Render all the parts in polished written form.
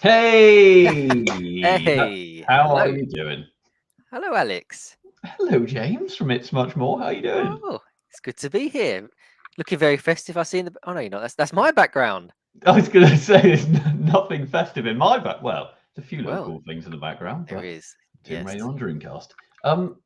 Hey, Hey, how are hello. you doing? Hello, Alex. Hello, James from It's Much More. How are you doing? Oh, it's good to be here. Looking very festive. I see in the. Oh no, you're not. That's my background. I was going to say there's nothing festive in my back. Well, there's a few little Well, cool things in the background, there but is. Tomb Yes. Raider on Dreamcast.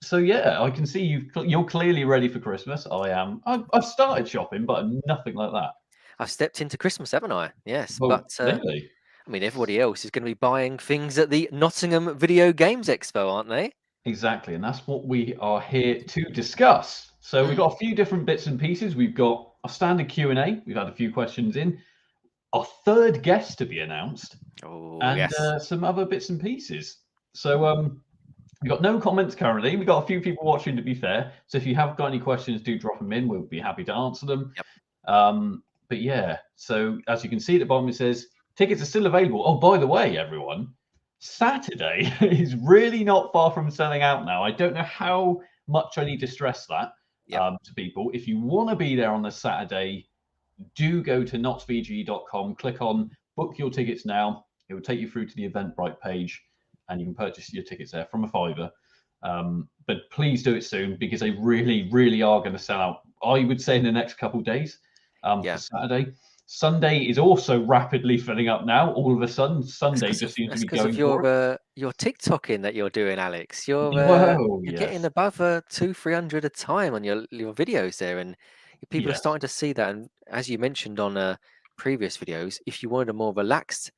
So yeah, I can see you're clearly ready for Christmas. I am. I've started shopping, but nothing like that. I've stepped into Christmas, haven't I? Yes. Well, But nearly. I mean, everybody else is going to be buying things at the Nottingham Video Games Expo, aren't they? Exactly, and that's what we are here to discuss. So we've Mm. got a few different bits and pieces. We've got a standard Q&A. We've had a few questions in. Our third guest to be announced, Oh and yes. some other bits and pieces. So we've got no comments currently. We've got a few people watching, to be fair. So if you have got any questions, do drop them in. We'll be happy to answer them. Yep. But yeah, so as you can see at the bottom, it says tickets are still available. Oh, by the way, everyone, Saturday is really not far from selling out now. I don't know how much I need to stress that Yep. to people. If you want to be there on the Saturday, do go to notsvg.com, click on book your tickets now. It will take you through to the Eventbrite page and you can purchase your tickets there from a fiver. But please do it soon because they really, really are going to sell out. I would say in the next couple of days for Yeah. Saturday. Sunday is also rapidly filling up now. All of a sudden, Sunday just seems to That's be because of going for it. your TikToking that you're doing, Alex. Whoa, You're getting yes, above 200-300 a time on your videos there, and people are yes, starting to see that. And as you mentioned on previous videos, if you wanted a more relaxed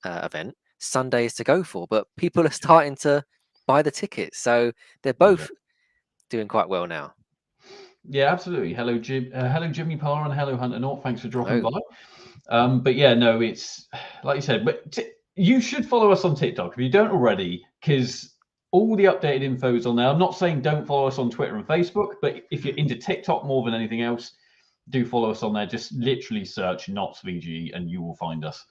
event, Sunday is to go for. But people are starting to buy the tickets, so they're yeah. both doing quite well now. Yeah, absolutely. Hello, Jim. Hello, Jimmy Parr, and hello, Hunter North. Thanks for dropping Hello. by. But yeah, no, it's like you said. But you should follow us on TikTok if you don't already, because all the updated info is on there. I'm not saying don't follow us on Twitter and Facebook, but if you're into TikTok more than anything else, do follow us on there. Just literally search NotsVG and you will find us.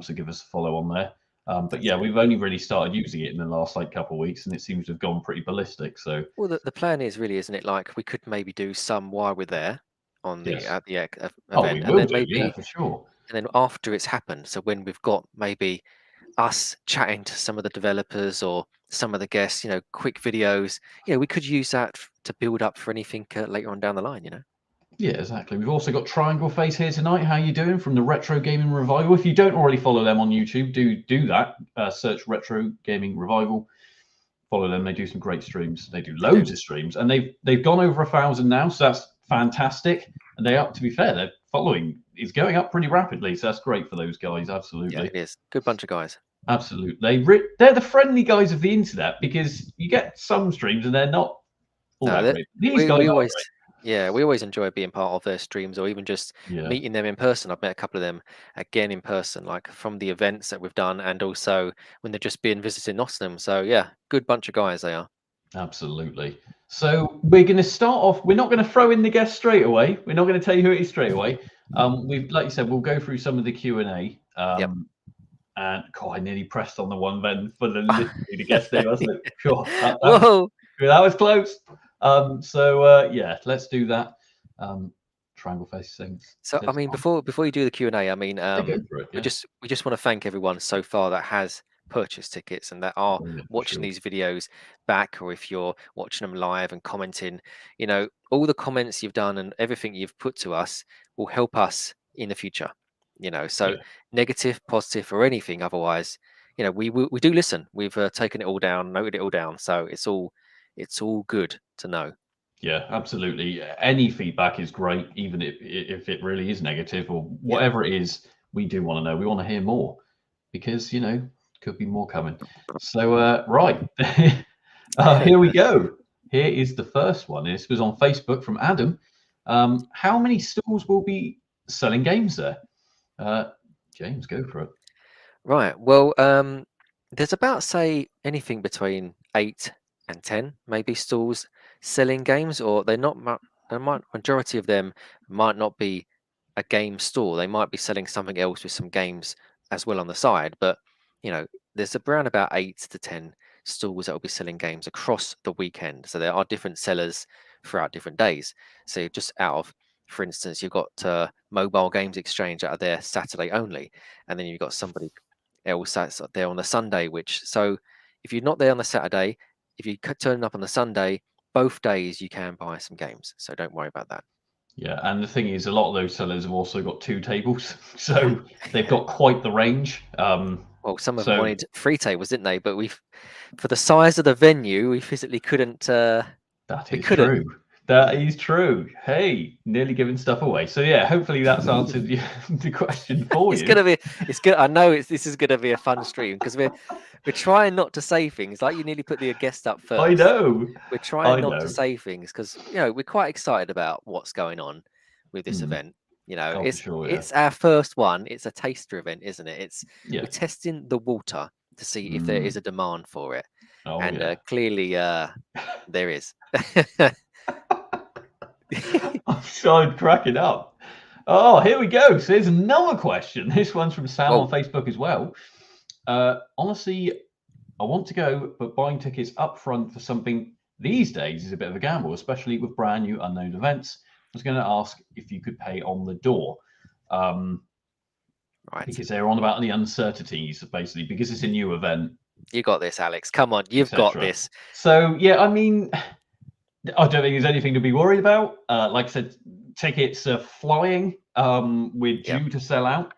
So give us a follow on there. But That's yeah, it. we've only really started using it in the last couple of weeks, and it seems to have gone pretty ballistic. So Well, the plan is really, isn't it? Like we could maybe do some while we're there on the yes, at the oh, we event, and will then do. Yeah, maybe for sure. and then after it's happened, so when we've got maybe us chatting to some of the developers or some of the guests, quick videos, we could use that to build up for anything later on down the line. Yeah, exactly. We've also got Triangle Face here tonight. How you doing from the Retro Gaming Revival? If you don't already follow them on YouTube, do that. Search Retro Gaming Revival. Follow them. They do some great streams. They do They do. loads of streams, and they've gone over 1,000 now, so that's fantastic. And they are, to be fair, their following is going up pretty rapidly, so that's great for those guys. Yeah, Absolutely, it is. Good bunch of guys. absolutely. They're the friendly guys of the internet because you get some streams and they're not all No, that that great. These we guys we are always yeah, we always enjoy being part of their streams or even just great. Yeah. meeting them in person. I've met a couple of them again in person, like from the events that we've done and also when they're just being visited in Nottingham. So yeah, good bunch of guys they are. Absolutely. So we're going to start off. We're not going to throw in the guest straight away. We're not going to tell you who it is straight away. We've, like you said, we'll go through some of the Q&A. Yep. And God, I nearly pressed on the one then for the literally the guest name. I was like, sure, Whoa. that was close. Yeah, let's do that. Triangle face things. So I mean, before you do the Q&A, I mean, Yeah, go for it. we Yeah, just want to thank everyone so far that has purchased tickets and that are oh, yeah, for watching sure. these videos back, or if you're watching them live and commenting, all the comments you've done and everything you've put to us will help us in the future. So Yeah, negative, positive, or anything otherwise, we do listen. We've taken it all down, noted it all down, so it's all good to know. yeah, absolutely. Any feedback is great, even if it really is negative or Yeah. whatever it is. We do want to know. We want to hear more because could be more coming. So right, here we go. Here is the first one. This was on Facebook from Adam. How many stalls will be selling games there? Uh, James, go for it. Right. Well, there's about say anything between 8 and 10 maybe stalls selling games, or they're not. The majority of them might not be a game store. They might be selling something else with some games as well on the side. But you know, there's around about 8 to 10 stalls that will be selling games across the weekend. So there are different sellers throughout different days. So just out of, for instance, you've got Mobile Games Exchange out of there Saturday only, and then you've got somebody else that's there on the Sunday. Which so if you're not there on the Saturday, if you turn up on the Sunday, both days you can buy some games. So don't worry about that. Yeah, and the thing is, a lot of those sellers have also got 2 tables, Yeah, so they've got quite the range. Well, some of them So wanted 3 tables, didn't they? But for the size of the venue, we physically couldn't. that We is couldn't. true. That is true. Hey, nearly giving stuff away. So yeah, hopefully that's answered the question for It's you. gonna be. It's good. I know this is gonna be a fun stream because we're trying not to say things like you nearly put the guest up I first. know. We're trying I not to know. say things because we're quite excited about what's going on with this Mm. event. You know, Oh, for it's sure. Yeah. it's our first one. It's a taster event, isn't it? Yeah. We're testing the water to see if there is Mm. a demand for it, Oh, and yeah. clearly there is. I'm so cracking up. Oh, here we go. So here's another question. This one's from Sam on Well, Facebook as well. Honestly, I want to go, but buying tickets up front for something these days is a bit of a gamble, especially with brand new unknown events. I was going to ask if you could pay on the door, um, right. because they're on about the uncertainties, basically, because it's a new event, You got this, Alex. Come on, you've got etc. this. So yeah, I mean, I don't think there's anything to be worried about. Like I said, tickets are flying. We're Yeah, due to sell out.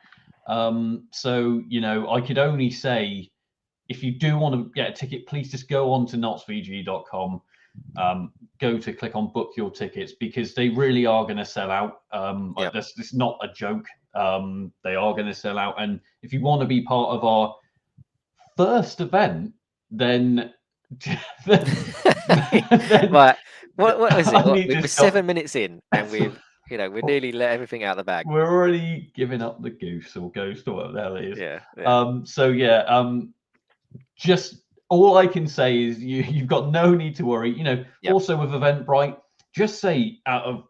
So I could only say, if you do want to get a ticket, please just go on to knotsvg.com. Go to click on book your tickets because they really are going to sell out. yeah. This is not a joke. They are going to sell out, and if you want to be part of our first event, then then Right. What is it? I need We're to stop. 7 minutes in, and we're nearly let everything out of the bag. We're already giving up the goose or ghost or whatever the hell it is. Yeah, yeah, So yeah, just all I can say is you've got no need to worry. yep, Also with Eventbrite, just say out of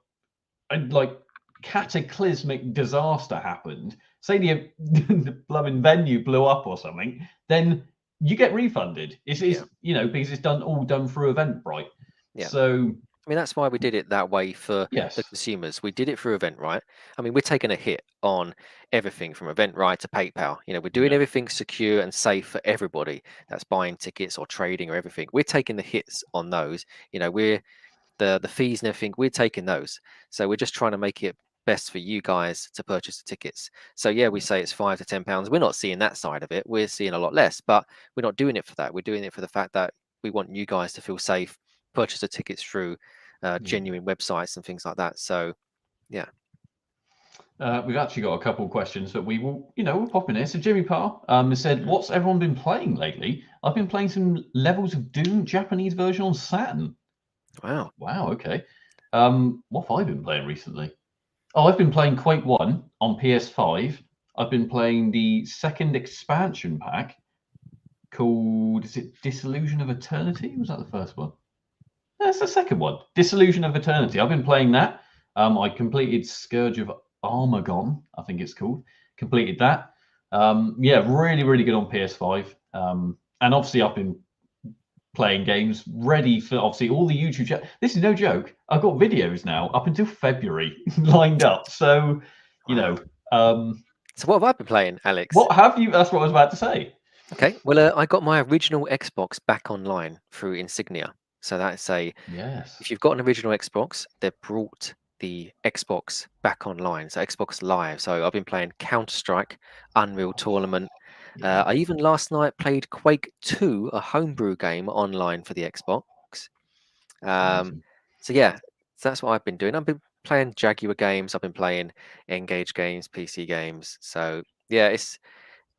like cataclysmic disaster happened, say the blooming venue blew up or something, then you get refunded. It's yeah, because it's all done through Eventbrite. yeah. So I mean, that's why we did it that way for the yes, consumers. We did it through Eventbrite. I mean, we're taking a hit on everything from Eventbrite to PayPal. We're doing yeah, everything secure and safe for everybody that's buying tickets or trading or everything. We're taking the hits on those. We're the fees and everything, we're taking those. So we're just trying to make it best for you guys to purchase the tickets. So yeah, we say it's £5 to £10. We're not seeing that side of it. We're seeing a lot less, but we're not doing it for that. We're doing it for the fact that we want you guys to feel safe, purchase the tickets through yeah. genuine websites and things like that. So yeah. We've actually got a couple of questions that we'll pop in here. So Jimmy Parr has said, Mhm. "What's everyone been playing lately? I've been playing some levels of Doom Japanese version on Saturn." Wow. Wow, okay. What have I been playing recently? Oh, I've been playing Quake 1 on PS5. I've been playing the second expansion pack called, is it Disillusion of Eternity? Was that the first one? That's the second one. Disillusion of Eternity. I've been playing that. I completed Scourge of Armagon, I think it's called. Completed that. Yeah, really, really good on PS5. And obviously, I've been playing games ready for obviously all the YouTube chat. This is no joke. I've got videos now up until February lined up. So, you Wow. know, um, So what have I been playing, Alex? what have you? That's what I was about to say. Okay. Well, I got my original Xbox back online through Insignia. So that's Yes. if you've got an original Xbox, they've brought the Xbox back online, so Xbox Live. So I've been playing Counter-Strike, Unreal Tournament. Yeah. I even last night played Quake 2, a homebrew game online for the Xbox. Um, Amazing. so yeah, so that's what I've been doing. I've been playing Jaguar games. I've been playing Engage games, PC games. So yeah, it's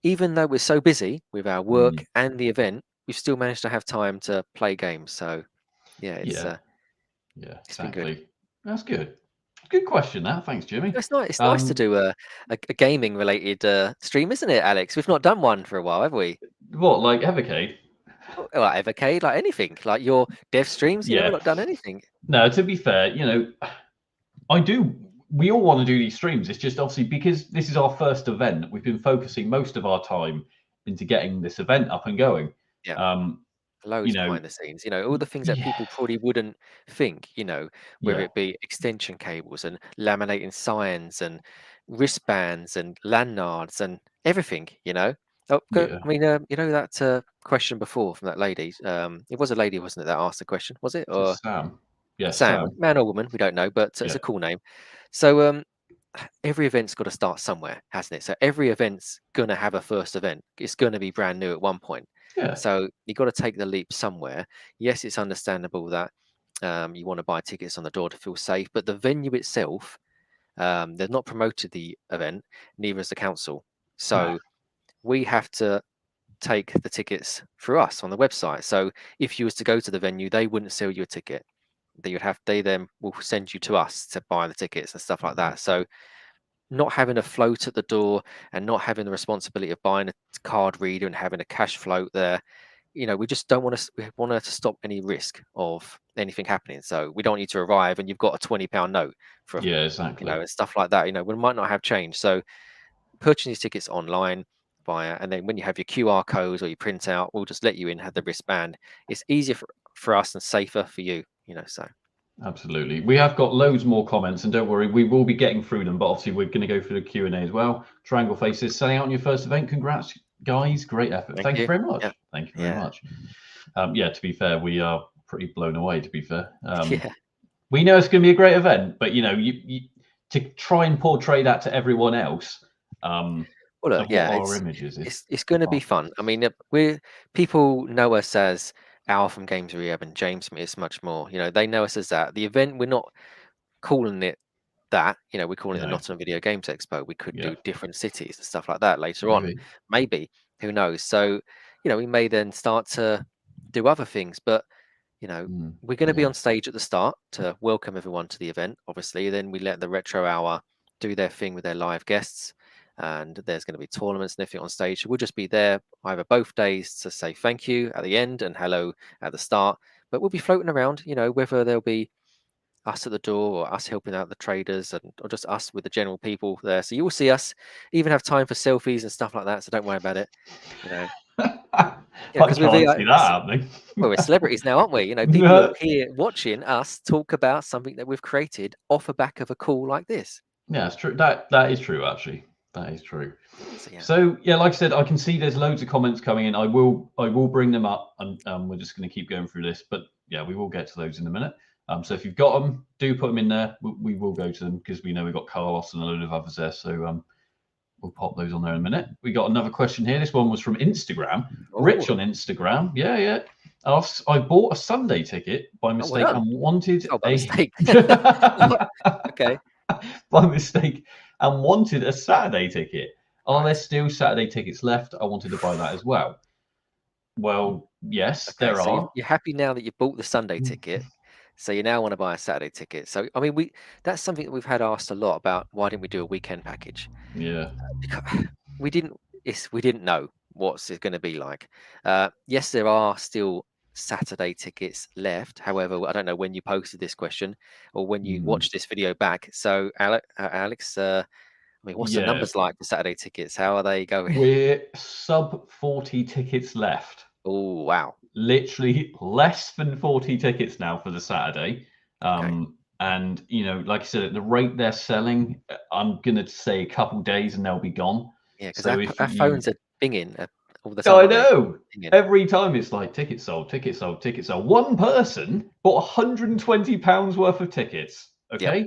even though we're so busy with our work Mm, and the event, we've still managed to have time to play games. So yeah, yeah. Yeah. it's been good. Exactly. That's good. Good question. That. Thanks, Jimmy. It's nice. It's nice to Um, do a gaming related stream, isn't it, Alex? We've not done one for a while, have we? what like Evercade? Like Evercade, like anything, like your dev streams. We've Yeah. not done anything. No. To be fair, I do. We all want to do these streams. It's just obviously because this is our first event. We've been focusing most of our time into getting this event up and going. Yeah, Um, you loads know, behind the scenes. All the things that yeah, people probably wouldn't think. Whether yeah, it be extension cables and laminating signs and wristbands and lanyards and everything. Oh, Yeah. I mean, you know that question before from that lady. It was a lady, wasn't it, that asked the question? Was it Is it or Sam? Yes, Sam, Sam. man or woman? We don't know, but it's Yeah. a cool name. So every event's got to start somewhere, hasn't it? So every event's gonna have a first event. It's gonna be brand new at one point. Yeah. So you got to take the leap somewhere. Yes, it's understandable that you want to buy tickets on the door to feel safe, but the venue itself, they've not promoted the event, neither has the council. No. So we have to take the tickets through us on the website. So if you was to go to the venue, they wouldn't sell you a ticket. They then will send you to us to buy the tickets and stuff like that. So not having a float at the door and not having the responsibility of buying a card reader and having a cash float there, we just don't want to. We want to stop any risk of anything happening. So we don't want you to arrive and you've got a £20 note for, Yeah, exactly. and stuff like that. We might not have change. So purchasing these tickets online via, and then when you have your QR codes or your printout, we'll just let you in, have the wristband. It's easier for us and safer for you. So Absolutely. We have got loads more comments, and don't worry, we will be getting through them. But obviously, we're going to go through the Q&A as well. Triangle Faces, selling out on your first event. Congrats, guys. Great effort. thank Thank you you. very much. Yeah, Thank you very yeah, much. Yeah, to be fair, we are pretty blown away, to be fair. yeah. We know it's going to be a great event, but, you to try and portray that to everyone else Well, of what yeah, our images is it's going to be hard. fun. I mean, people know us as Al from Games Rehab and James Smith much more. They know us as that. The event, we're not calling it that. We're calling it the No, Nottingham Video Games Expo. We could yeah, do different cities and stuff like that later on, maybe. maybe. Who knows? So, we may then start to do other things, but you know, we're going to be Yeah. on stage at the start to welcome everyone to the event. Obviously, then we let the Retro Hour do their thing with their live guests, and there's going to be tournaments and everything on stage. We'll just be there either both days to say thank you at the end and hello at the start. But we'll be floating around, whether there'll be us at the door or us helping out the traders or just us with the general people there. So you will see us, even have time for selfies and stuff like that. So don't worry about it. You know, I because we're can't see that happening. well, we're celebrities now, aren't we? People are here watching us talk about something that we've created off the back of a call like this. Yeah, it's true. That is true, actually. That is true. So yeah, So yeah, like I said, I can see there's loads of comments coming in. I will bring them up, and we're just going to keep going through this. But yeah, we will get to those in a minute. So if you've got them, do put them in there. We will go to them because we know we've got Carlos and a load of others there. So we'll pop those on there in a minute. We got another question here. This one was from Instagram. oh, Rich on Instagram. Yeah, yeah. Asks, I bought a Sunday ticket by well mistake done. and wanted Oh, by a mistake. Okay, by mistake and wanted a Saturday ticket. Are there right. still Saturday tickets left? I wanted to buy that as well. Well, yes, Okay, there so are. you're happy now that you bought the Sunday ticket. So you now want to buy a Saturday ticket. So I mean, that's something that we've had asked a lot about. Why didn't we do a weekend package? Yeah. Because we didn't. We didn't know what's it going to be like. Yes, there are still Saturday tickets left. However, I don't know when you posted this question or when you Mm, watched this video back. So Alex, I mean, what's the yeah. numbers like for Saturday tickets? How are they going? We're sub 40 tickets left. Oh wow. Literally less than 40 tickets now for the Saturday. Okay. And like I said, at the rate they're selling, I'm gonna say a couple days and they'll be gone. Yeah, because So if our you phones are binging all the time, I aren't they? know. Binging. Every time it's like tickets sold, tickets sold, tickets sold. One person bought £120 worth of tickets. Yep. Okay.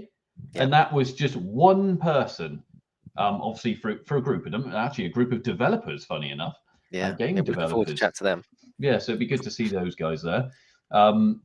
Yep. And that was just one person. Obviously for a group of them, actually a group of developers, funny enough, Yeah. Yeah. gaming We're looking forward to developers. chat to them. Yeah, so it'd be good to see those guys there.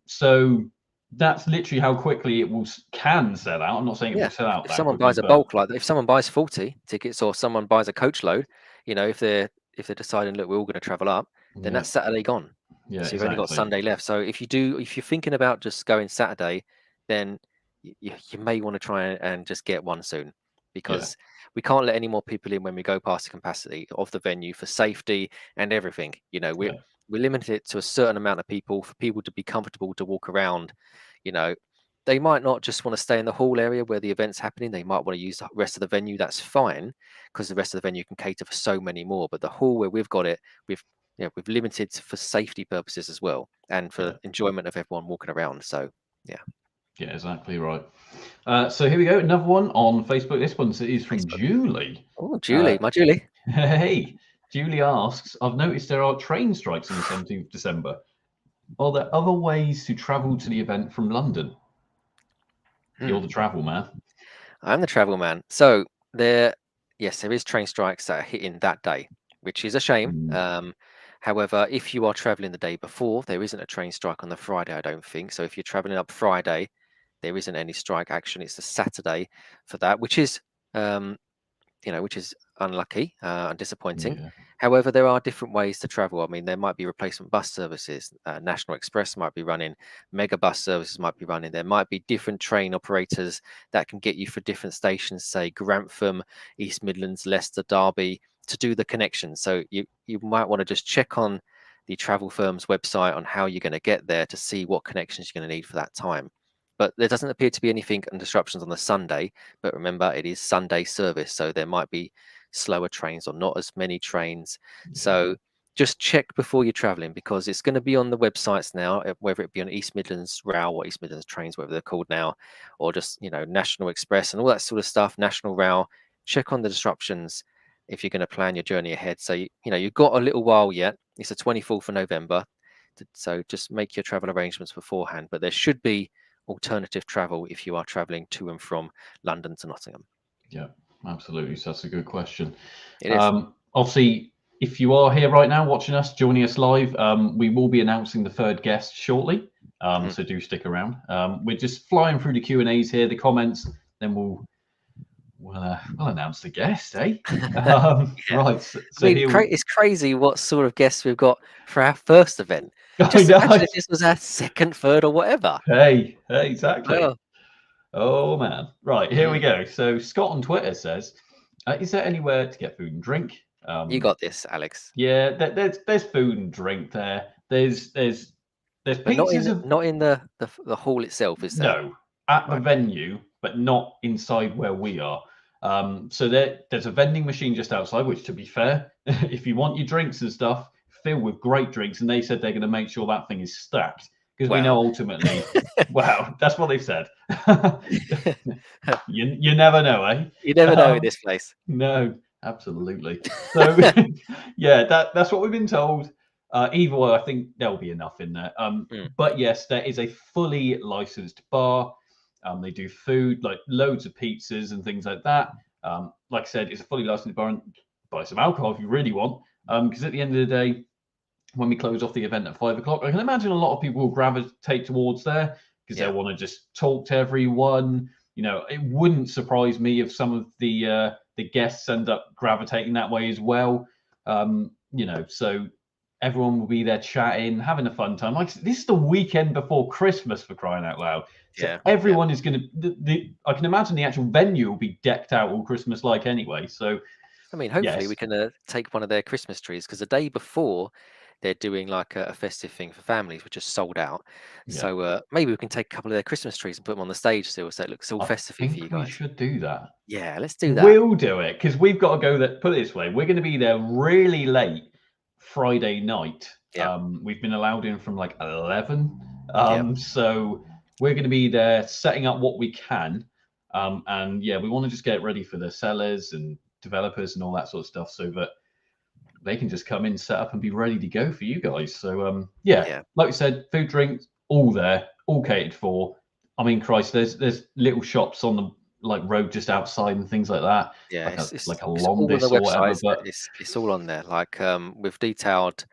So that's literally how quickly it can sell out. I'm not saying it Yeah. will sell out If that someone quickly, buys a but bulk if someone buys 40 tickets or someone buys a coach load, if they're deciding, look, we're all going to travel up, then yeah, that's Saturday gone. yeah, So you've only got exactly. Sunday left. So if you're thinking about just going Saturday, then you may want to try and just get one soon Yeah, because we can't let any more people in when we go past the capacity of the venue for safety and everything. We're yeah, we limited it to a certain amount of people for people to be comfortable to walk around. You know, they might not just want to stay in the hall area where the event's happening. They might want to use the rest of the venue. That's fine because the rest of the venue can cater for so many more. But the hall where we've got it, we've limited for safety purposes as well and yeah, for enjoyment of everyone walking around. So yeah, yeah, exactly right. So here we go. Another one on Facebook. This one is from Facebook. Julie. Oh, Uh, Julie, my Julie. hey, Julie asks, I've noticed there are train strikes on the 17th of December. Are there other ways to travel to the event from London? You're the travel man. I'm the travel man. So yes, there is train strikes that are hitting that day, which is a shame. However, if you are traveling the day before, there isn't a train strike on the Friday, I don't think. So if you're traveling up Friday, there isn't any strike action. It's the Saturday for that, which is which is unlucky and disappointing. Yeah. However, there are different ways to travel. I mean, there might be replacement bus services. National Express might be running, mega bus services might be running. There might be different train operators that can get you for different stations, say Grantham, East Midlands, Leicester, Derby, to do the connection. So you might want to just check on the travel firm's website on how you're going to get there to see what connections you're going to need for that time. But there doesn't appear to be anything and disruptions on the Sunday. But remember, it is Sunday service, so there might be slower trains or not as many trains. So just check before you're traveling, because it's going to be on the websites now, whether it be on East Midlands Rail or East Midlands Trains, whatever they're called now, or just National Express and all that sort of stuff, National Rail. Check on the disruptions if you're going to plan your journey ahead. So you've got a little while yet. It's the 24th of November, so just make your travel arrangements beforehand. But there should be alternative travel if you are traveling to and from London to Nottingham. Yeah, absolutely. So that's a good question. It is. Obviously, if you are here right now watching us, joining us live, we will be announcing the third guest shortly. So do stick around. We're just flying through the Q&As here, the comments, then we'll announce the guest, eh? Right. So I mean, it's crazy what sort of guests we've got for our first event. Just imagine if this was our second, third, or whatever. Hey, exactly. Oh. Oh man. Right, here we go. So Scott on Twitter says, is there anywhere to get food and drink? You got this, Alex. Yeah, there's food and drink there. There's but pizzas not in the hall itself, is there? No, at the venue, but not inside where we are. So there's a vending machine just outside, which, to be fair, if you want your drinks and stuff, filled with great drinks, and they said they're going to make sure that thing is stacked, because we know ultimately, wow, that's what they've said. you never know, eh? You never know in this place. No, absolutely. So yeah, that's what we've been told. Either way, I think there'll be enough in there. But yes, there is a fully licensed bar. They do food, like loads of pizzas and things like that. Like I said, it's a fully licensed bar, and buy some alcohol if you really want. Because at the end of the day, when we close off the event at 5 o'clock, I can imagine a lot of people will gravitate towards there because they'll want to just talk to everyone. It wouldn't surprise me if some of the guests end up gravitating that way as well. So everyone will be there chatting, having a fun time. Like, this is the weekend before Christmas, for crying out loud. So everyone is going to. I can imagine the actual venue will be decked out all Christmas-like anyway. So, I mean, hopefully we can take one of their Christmas trees, because the day before they're doing like a festive thing for families, which is sold out. So maybe we can take a couple of their Christmas trees and put them on the stage still, so it looks all festive for you guys. We should do that. Yeah, let's do that. We'll do it, because we've got to go there. Put it this way, we're going to be there really late Friday night. We've been allowed in from like 11. So we're going to be there setting up what we can. And we want to just get ready for the sellers and developers and all that sort of stuff, so that they can just come in, set up, and be ready to go for you guys. So like we said, food, drink, all there, all catered for. I mean, Christ, there's little shops on the road just outside and things like that. Yeah, it's like a all on the Lombis or whatever. website, but it's all on there. Like we've detailed.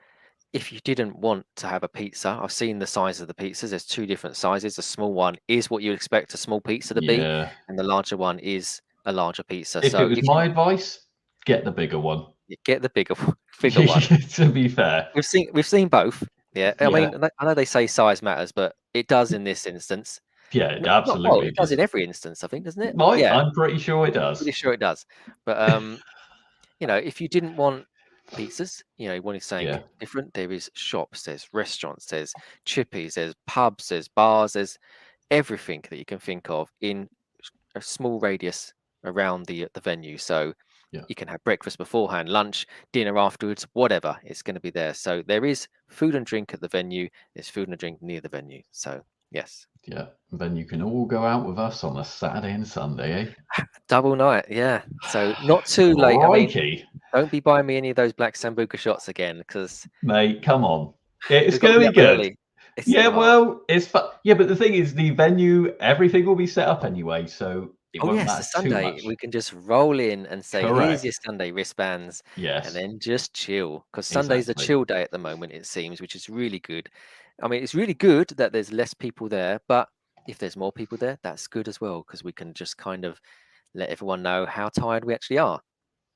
If you didn't want to have a pizza, I've seen the size of the pizzas. There's two different sizes. The small one is what you would expect a small pizza to be, and the larger one is a larger pizza. If it was my advice, get the bigger one. Get the bigger one. To be fair, we've seen both. Yeah, I mean, I know they say size matters, but it does in this instance. Yeah, absolutely. It does in every instance, I think, doesn't it? I'm pretty sure it does. Pretty sure it does. But if you didn't want pizzas, you wanted something different, there is shops, there's restaurants, there's chippies, there's pubs, there's bars, there's everything that you can think of in a small radius around the venue. So you can have breakfast beforehand, lunch, dinner afterwards, whatever. It's going to be there. So there is food and drink at the venue. There's food and drink near the venue. So yes. Yeah. And then you can all go out with us on a Saturday and Sunday, eh? Double night. Yeah. So not too late. I mean, Don't be buying me any of those black Sambuca shots again, because Mate, come on. It's we've got going to to be be up good. early. It's Yeah, well, it's fun. Yeah, but the thing is, the venue, everything will be set up anyway, so it oh won't yes, the matter too Sunday much. we can just roll in and say, "Here's your Correct. Sunday wristbands," and Yes, then just chill. Because Sunday's a exactly. chill day at the moment, it seems, which is really good. I mean, it's really good that there's less people there, but if there's more people there, that's good as well, because we can just kind of let everyone know how tired we actually are.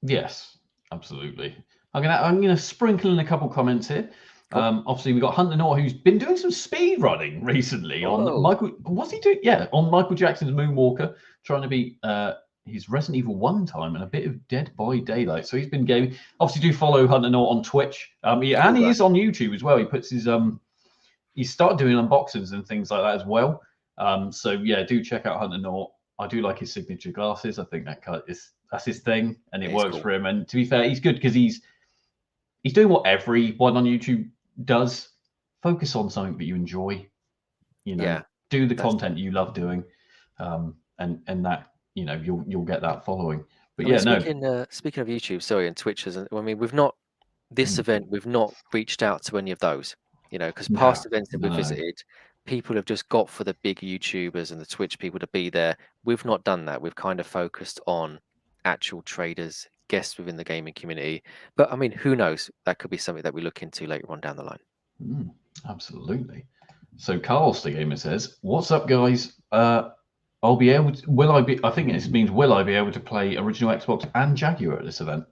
Yes, absolutely. I'm gonna sprinkle in a couple comments here. Cool. Obviously, we got Hunter Nor, who's been doing some speed running recently on Whoa. Michael. What's he doing? Yeah, on Michael Jackson's Moonwalker, trying to beat his Resident Evil 1 time and a bit of Dead by Daylight. So he's been gaming. Obviously, do follow Hunter Nor on Twitch. And Cool he guy. is on YouTube as well. He puts his he's started doing unboxings and things like that as well. So yeah, do check out Hunter Nor. I do like his signature glasses. I think that's his thing, and it Yeah, it's works cool. for him. And to be fair, he's good because he's doing what everyone on YouTube does. Focus on something that you enjoy. You know, Yeah, do the that's. content you love doing, and that you'll get that following. But I mean, yeah, no. speaking of YouTube, sorry, and Twitch, I mean, we've not this Mm, event, we've not reached out to any of those, because no, past events that no, we've no. visited, people have just got for the big YouTubers and the Twitch people to be there. We've not done that. We've kind of focused on actual traders, guests within the gaming community. But I mean, who knows? That could be something that we look into later on down the line. Absolutely. So Carl the Gamer says, "What's up, guys? I'll be able to. Will I be? I think it means will I be able to play original Xbox and Jaguar at this event?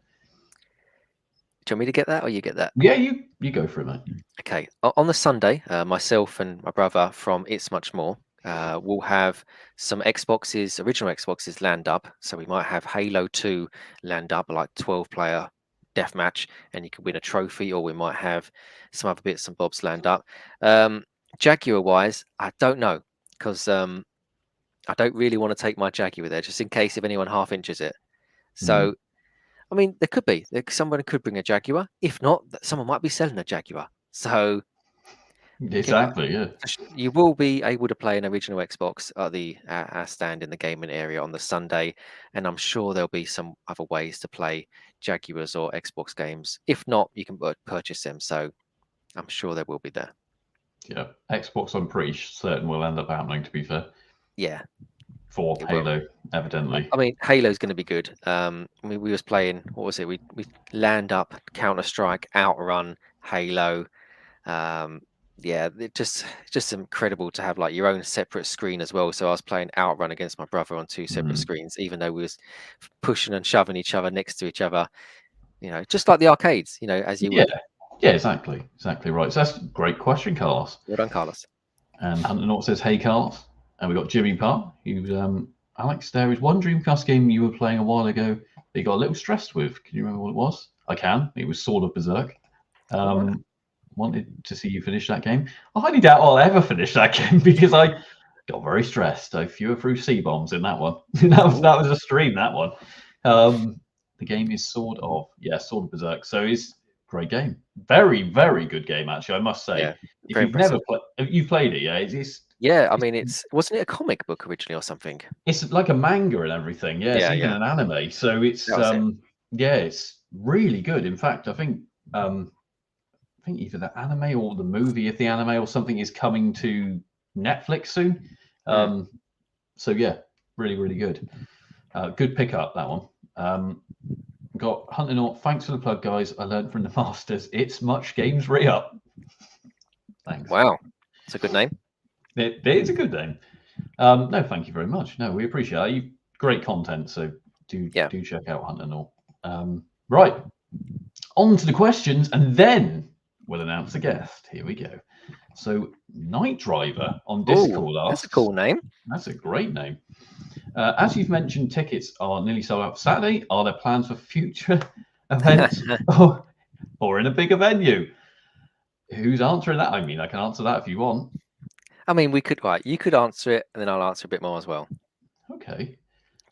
Do you want me to get that or you get that? Yeah, you go for it, mate. Okay. On the Sunday, myself and my brother from It's Much More will have some Xboxes, original Xboxes land up. So we might have Halo 2 land up, like 12-player deathmatch, and you can win a trophy, or we might have some other bits and bobs land up. Jaguar wise, I don't know, because I don't really want to take my Jaguar there, just in case if anyone half inches it. Mm. So I mean, there could be. Someone could bring a Jaguar. If not, someone might be selling a Jaguar. So Exactly. Yeah. you will be able to play an original Xbox at the our stand in the gaming area on the Sunday, and I'm sure there'll be some other ways to play Jaguars or Xbox games. If not, you can purchase them. So I'm sure they will be there. Yeah. Xbox, I'm pretty certain will end up happening. To be fair, Yeah, for it will. Halo, evidently. I mean, Halo's going to be good. I mean, we was playing. What was it? We land up, Counter Strike, Outrun, Halo. Yeah, just incredible to have like your own separate screen as well. So I was playing Outrun against my brother on two separate Mm. screens, even though we was pushing and shoving each other next to each other. Just like the arcades, as you Yeah. would. Yeah. Exactly right. So that's a great question, Carlos. Well done, Carlos. And Hunter Naught says, "Hey, Carlos." And we got Jimmy Parr, who's Alex. There is one Dreamcast game you were playing a while ago that you got a little stressed with. Can you remember what it was? I can. It was Sword of Berserk. All right. Wanted to see you finish that game. I highly doubt I'll ever finish that game because I got very stressed. I flew through sea bombs in that one. that was a stream. That one. The game is Sword of Berserk. So it's a great game. Very very good game actually. I must say. Yeah, If very you've never impressive. played, you've played it, yeah. Yeah, I It's mean, wasn't it a comic book originally or something? it's like a manga and everything. Yeah, it's Yeah, even yeah, an anime. So it's that was it. yeah, it's really good. In fact, I think either the anime or the movie of the anime or something is coming to Netflix soon. Hmm. So yeah, really, really good. Good pickup that one. Got Hunter Naught. Thanks for the plug, guys. I learned from the masters. It's much games re-up. Thanks. Wow, it's a good name. It is a good name. No, thank you very much. No, we appreciate it. Great content. So do Yeah. check out Hunter Naught. Right, on to the questions, and then we'll announce a guest. Here we go. So Night Driver on Oh, Discord that's a asks, cool name. that's a great name. As you've mentioned, tickets are nearly sold out for Saturday. Are there plans for future events or in a bigger venue? Who's answering that? I mean, I can answer that if you want. I mean, right. You could answer it, and then I'll answer a bit more as well. Okay.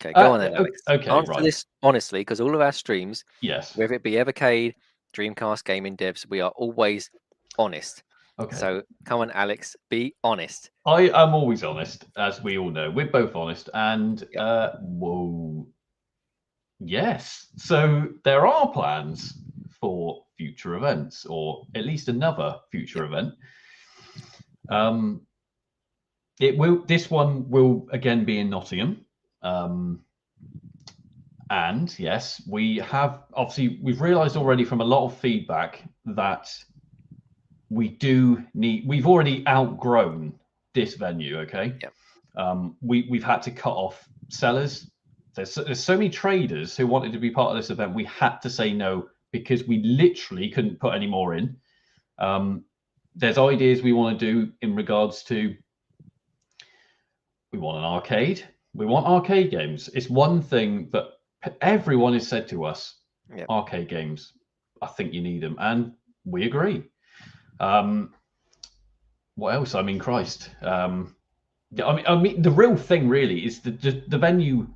Okay, go on then, Alex. Okay, Answer right. this honestly, because all of our streams, Yes. whether it be Evercade, Dreamcast, Gaming Devs, we are always honest. Okay. So come on, Alex, be honest. I am always honest, as we all know. We're both honest. And, whoa. Yes. So there are plans for future events, or at least another future Yep. event. Um, it will. This one will again be in Nottingham. Um, and yes, we have obviously we've realised already from a lot of feedback that we do need. We've already outgrown this venue. Okay. Yep. We've had to cut off sellers. There's so many traders who wanted to be part of this event. We had to say no because we literally couldn't put any more in. There's ideas we want to do in regards to, we want an arcade. We want arcade games. It's one thing that everyone has said to us, Yep. arcade games, I think you need them. And we agree. Um, what else? I mean, Christ. I mean, the real thing really is the venue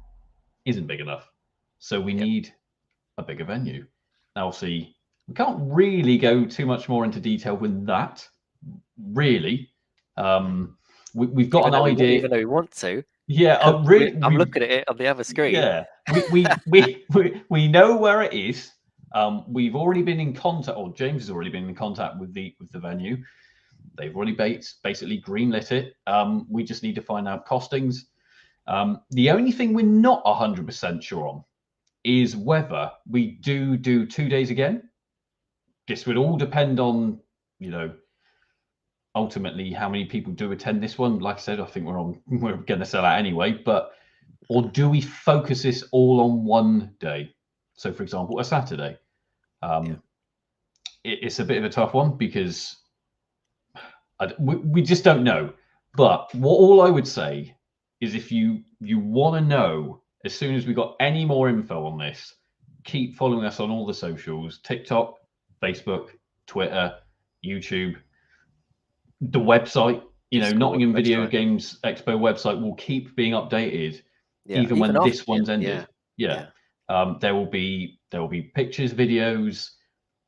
isn't big enough, so we Yep. need a bigger venue. Now, see, we can't really go too much more into detail with that. Really, we've got an idea. Even though we want to, Yeah, because really, I'm looking at it on the other screen. yeah, we know where it is. We've already been in contact, or James has already been in contact with the venue. They've already basically greenlit it. We just need to find out costings. The only thing we're not 100% sure on is whether we do 2 days again. This would all depend on, you know, ultimately how many people do attend this one. Like I said, I think we're going to sell out anyway. But or do we focus this all on one day? So, for example, a Saturday. Yeah. It's a bit of a tough one because we just don't know. But all I would say is if you want to know as soon as we got any more info on this, keep following us on all the socials: TikTok, Facebook, Twitter, YouTube, the website. You know, Discord Nottingham Video website. Games Expo website will keep being updated Yeah. even Even when after this the one's ended. yeah. Yeah, Yeah. there will be pictures, videos,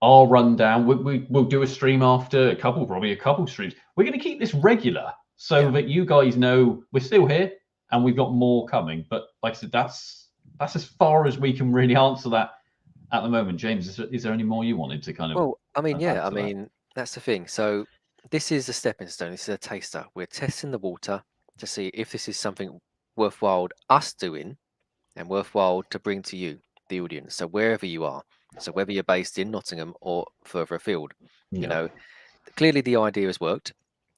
our rundown. We'll do a stream after probably a couple streams. We're going to keep this regular so Yeah. that you guys know we're still here and we've got more coming. But like I said, that's as far as we can really answer that at the moment. James, is there any more you wanted to kind of Well, I mean, yeah. add I to that? mean, that's the thing. So this is a stepping stone. This is a taster. We're testing the water to see if this is something worthwhile us doing and worthwhile to bring to you, the audience. So wherever you are, so whether you're based in Nottingham or further afield, you Yeah, know, clearly the idea has worked.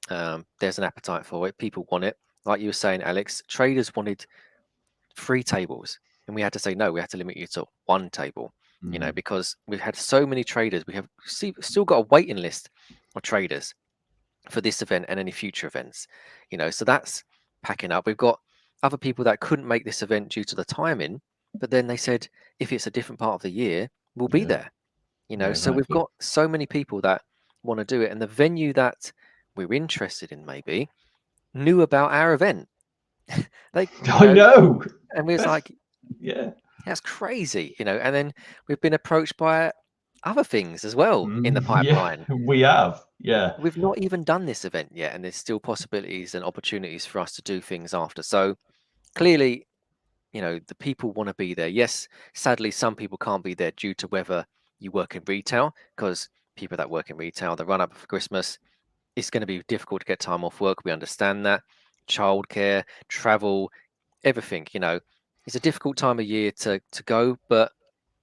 There's an appetite for it. People want it. Like you were saying, Alex, traders wanted 3 tables, and we had to say no. We had to limit you to 1 table. mm, Because we've had so many traders. We have still got a waiting list of traders for this event and any future events. So that's packing up. We've got other people that couldn't make this event due to the timing, but then they said if it's a different part of the year, we'll be yeah, there. yeah, So we've exactly. got so many people that want to do it, and the venue that we're interested in maybe knew about our event. They, I know. and we was That's like, yeah. that's crazy. And then we've been approached by other things as well in the Yeah, pipeline. we have. Yeah. We've not even done this event yet, and there's still possibilities and opportunities for us to do things after. So clearly, the people want to be there. Yes, sadly, some people can't be there due to whether you work in retail, because people that work in retail, the run up for Christmas, it's going to be difficult to get time off work. We understand that. Childcare, travel, everything, it's a difficult time of year to go, but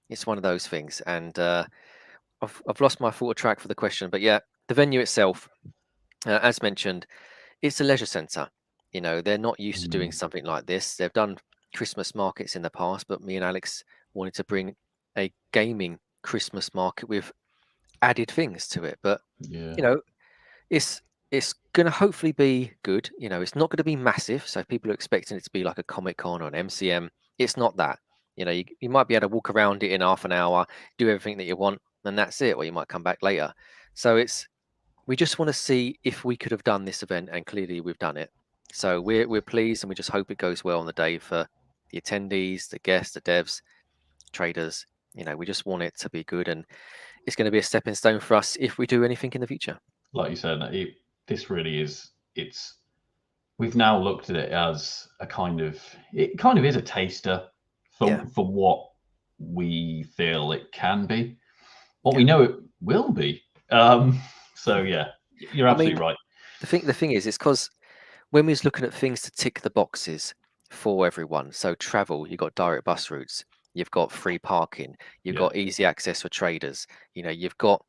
it's one of those things. And I've lost my thought track for the question, but yeah, the venue itself, as mentioned, it's a leisure centre. They're not used to doing Mm, something like this. They've done Christmas markets in the past, but me and Alex wanted to bring a gaming Christmas market with added things to it. But yeah. you know, it's it's going to hopefully be good. It's not going to be massive. So if people are expecting it to be like a Comic Con or an MCM, it's not that. You might be able to walk around it in half an hour, do everything that you want, and that's it. Or you might come back later. So we just want to see if we could have done this event, and clearly we've done it. So we're pleased, and we just hope it goes well on the day for the attendees, the guests, the devs, traders. We just want it to be good, and it's going to be a stepping stone for us if we do anything in the future. Like you said, this really is. We've now looked at it as it kind of is a taster Yeah, for what. we feel it can be, what we Yeah. know it will be. So yeah, you're I absolutely mean, right. the thing is, it's because when we was looking at things to tick the boxes for everyone, so travel, you've got direct bus routes, you've got free parking, you've Yeah, got easy access for traders, you know, you've got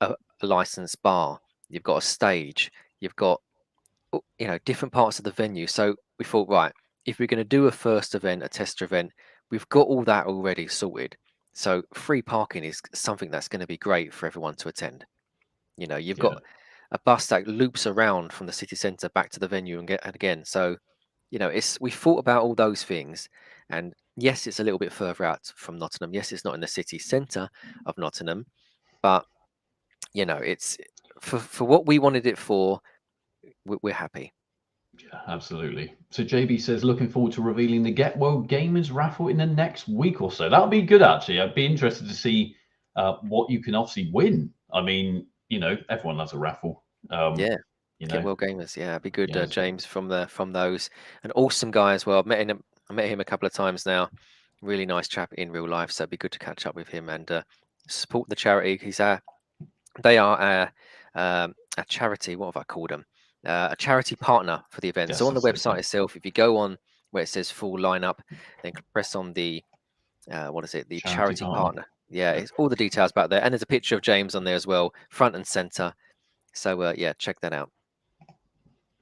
a licensed bar, you've got a stage, you've got you know, different parts of the venue. So we thought, right, if we're going to do a first event, a tester event, we've got all that already sorted. So free parking is something that's going to be great for everyone to attend. You know, you've yeah, got a bus that loops around from the city centre back to the venue and get and again. So, you know, it's we thought about all those things. And yes, it's a little bit further out from Nottingham. Yes, it's not in the city centre of Nottingham, but you know, it's for what we wanted it for. We're happy. yeah, absolutely. So JB says, looking forward to revealing the Get World Gamers raffle in the next week or so. That would be good, actually. I'd be interested to see what you can obviously win. I mean, you know, everyone loves a raffle. Yeah. You Get know, well gamers, yeah, it'd be good. yes, James from those, an awesome guy as well. I met him a couple of times now. Really nice chap in real life, so it'd be good to catch up with him and support the charity. They are a charity. What have I called them? A charity partner for the event. So yes, on the that's it. website itself, if you go on where it says full lineup, then press on the what is it? The Charity charity partner. partner. Yeah, Yeah, it's all the details about there, and there's a picture of James on there as well, front and center. So yeah, check that out.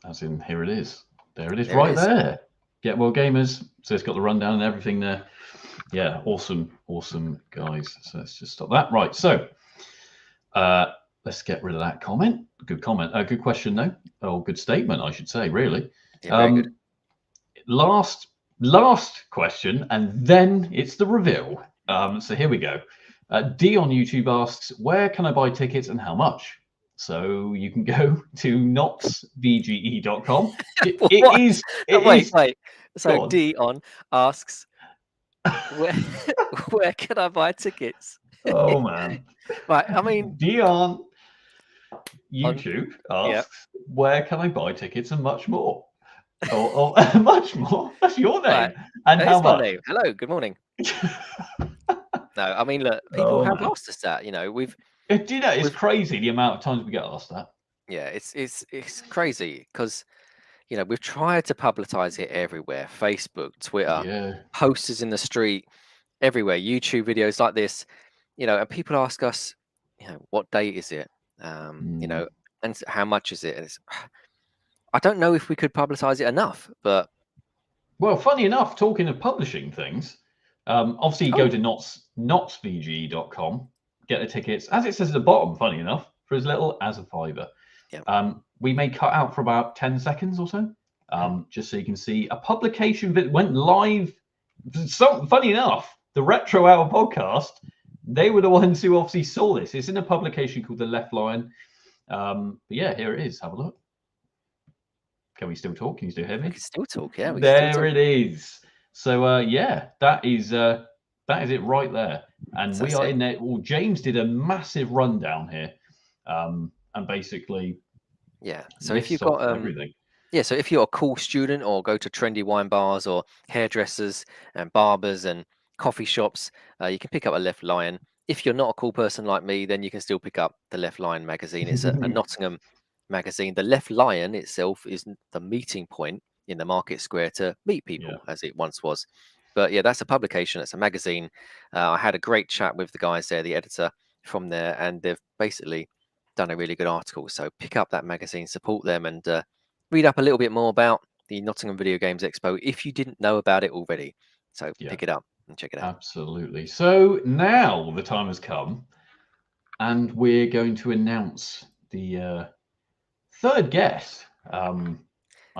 as in here it is. There it is, There it right is. there. Get Well Gamers. So it's got the rundown and everything there. Yeah, awesome, awesome guys. So let's just stop that. Right. So uh, let's get rid of that comment. Good comment. Good question, though. Oh, good statement, I should say. Really. Yeah, very good. Last question, and then it's the reveal. So here we go. D on YouTube asks, where can I buy tickets and how much? So you can go to knotsvge.com. It What? is. Oh, It wait, is. wait. Go So on. Dion asks, where where can I buy tickets? Oh man. Right, I mean, Dion on YouTube yeah, asks, where can I buy tickets and much more? Or much more. That's your right. name. And That how is my much? name. Hello, good morning. No, I mean, look, people Oh have man. asked us that. You know, Do you know, it's we've crazy the amount of times we get asked that. yeah, it's crazy because you know we've tried to publicize it everywhere, Facebook, Twitter, Yeah. posters in the street, everywhere, YouTube videos like this. You know, and people ask us, you know, what date is it? You Mm. know, and how much is it? And it's I don't know if we could publicize it enough, but Well, funny enough, talking of publishing things, obviously you go oh, to knotsvge.com, get the tickets, as it says at the bottom, funny enough, for as little as a fiver. yeah, We may cut out for about 10 seconds or so, mhm, just so you can see a publication that went live. Funny enough, the Retro Hour podcast, they were the ones who obviously saw this. It's in a publication called The Left Lion. But yeah, here it is. Have a look. Can we still talk? Can you still hear we me? can still talk. Yeah, we can still There talk. it is. So yeah, that is it right there. And So we that's are it. in there. Well, James did a massive rundown here, and basically Yeah. So if you've lists off got everything. yeah, so if you're a cool student or go to trendy wine bars or hairdressers and barbers and coffee shops, you can pick up a Left Lion. If you're not a cool person like me, then you can still pick up the Left Lion magazine. It's a Nottingham magazine. The Left Lion itself is the meeting point in the market square to meet Yeah, people, as it once was. But yeah, that's a publication. It's a magazine. I had a great chat with the guys there, the editor from there, and they've basically done a really good article. So pick up that magazine, support them, and read up a little bit more about the Nottingham Video Games Expo if you didn't know about it already. So yeah, pick it up and check it out. absolutely. So now the time has come, and we're going to announce the third guest. I'm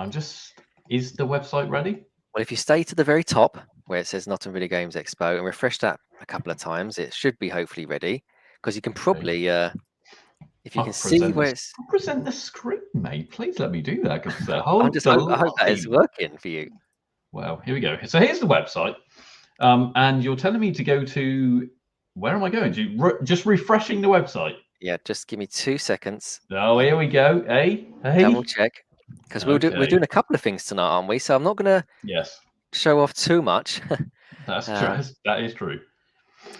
just. Is the website ready? Well, if you stay to the very top where it says Nottingham Video Games Expo and refresh that a couple of times, it should be hopefully ready because you can Okay. probably, if you can see where it's, I'll present the screen, mate. Please let me do that because it's a I whole just I hope that is delight. working for you. Well, here we go. So here's the website, and you're telling me to go to. Where am I going to? Just refreshing the website. Yeah, just give me 2 seconds. Oh, here we go. Hey, Double hey. check because we're Okay. doing a couple of things tonight, aren't we? So I'm not going to Yes, show off too much. that's true. um, That is true.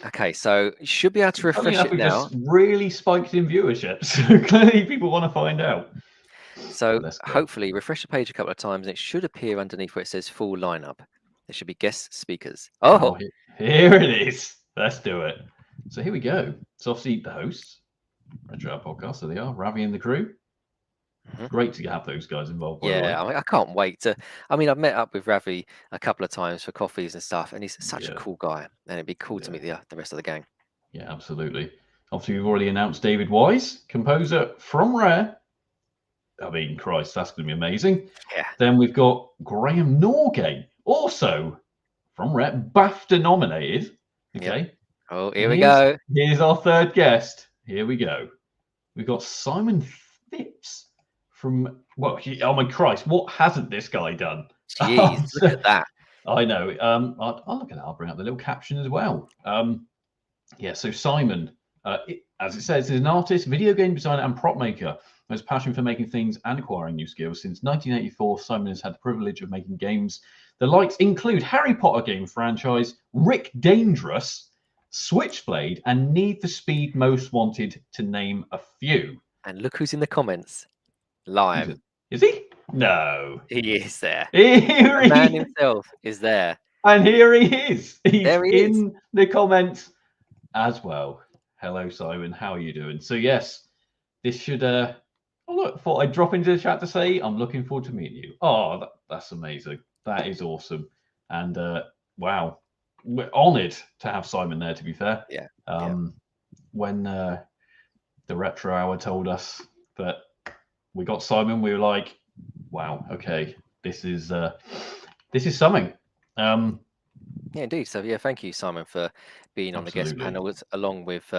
Okay, so you should be able to Funny refresh enough, it we now. just really spiked in viewership, so clearly people want to find out. So Let's go. hopefully refresh the page a couple of times and it should appear underneath where it says full lineup. There should be guest speakers. Oh, Oh, here it is. Let's do it. So here we go. So obviously the hosts, Retro Hour Podcast, so they are, Ravi and the crew. mhm. Great to have those guys involved, by the way. Yeah, I can't wait to. I mean, I've met up with Ravi a couple of times for coffees and stuff, and he's such a Yeah, cool guy, and it'd be cool to yeah, meet the rest of the gang. yeah, absolutely. Obviously, we've already announced David Wise, composer from Rare. I mean, Christ, that's going to be amazing. Yeah, Then we've got Graham Norgate, also from Rare, BAFTA nominated. yep. Okay. Oh, And here we go. here's our third guest. Here we go. We've got Simon Phipps from, well, oh my Christ, what hasn't this guy done? Jeez, look at that. I know. I'll look at that. I'll bring up the little caption as well. Yeah, so Simon, as it says, is an artist, video game designer, and prop maker. His passion for making things and acquiring new skills. Since 1984, Simon has had the privilege of making games. The likes include Harry Potter game franchise, Rick Dangerous, Switchblade, and Need for Speed Most Wanted, to name a few. And look who's in the comments Who's live. it? Is he? No. He is there. Here The man he himself is there. And here he is. He's There he is. in the comments as well. Hello, Simon. How are you doing? So yes, this should. Oh look, thought I'd drop into the chat to say I'm looking forward to meeting you. Oh, that's amazing. That is awesome. And wow, we're honoured to have Simon there. To be fair, Yeah. When the Retro Hour told us that we got Simon, we were like, wow, okay, this is something. Yeah, indeed. So yeah, thank you, Simon, for being on the guest Absolutely. panel along with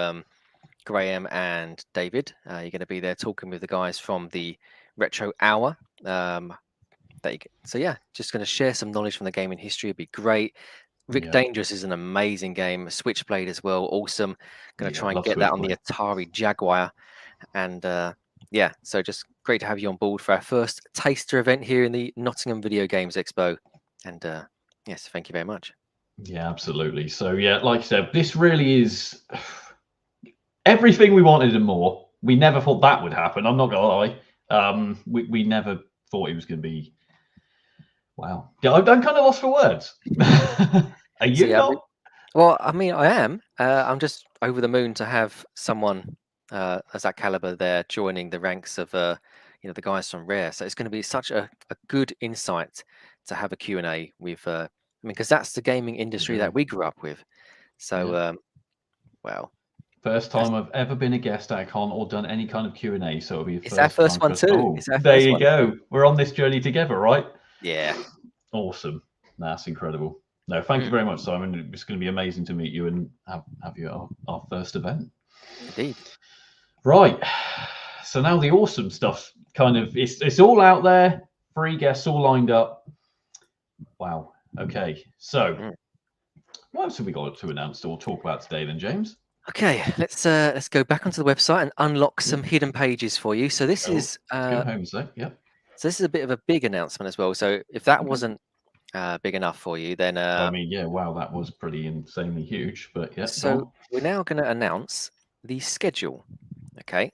Graham and David. You're going to be there talking with the guys from the Retro Hour. So yeah, just going to share some knowledge from the gaming history. It'd be great. Rick Yeah. Dangerous is an amazing game. Switchblade as well, awesome. Going to try and get that on the Atari Jaguar. And yeah, so just great to have you on board for our first taster event here in the Nottingham Video Games Expo. And yes, thank you very much. Yeah, absolutely. So yeah, like I said, this really is everything we wanted and more. We never thought that would happen. I'm not gonna lie. We never thought it was gonna be. Wow. Yeah, I'm kind of lost for words. Are you not? Well, I mean, I am. I'm just over the moon to have someone as that caliber there joining the ranks of the guys from Rare. So it's going to be such a good insight to have a Q&A with. I mean, because that's the gaming industry that we grew up with. So, Yeah. well. First time I've ever been a guest at a con or done any kind of Q&A, so it'll be It's our first one too. Oh, there you go. We're on this journey together, right? Yeah. Awesome. That's incredible. No, thank you very much, Simon. It's going to be amazing to meet you and have you at our first event. Indeed. Right. So now the awesome stuff kind of it's all out there. Free guests all lined up. Wow. Okay. So what else have we got to announce or talk about today then, James? Okay, let's go back onto the website and unlock some hidden pages for you. So this is go home a sec. Yep. So this is a bit of a big announcement as well. So if that wasn't big enough for you, then I mean, yeah, wow, that was pretty insanely huge. But yeah. So we're now going to announce the schedule. Okay.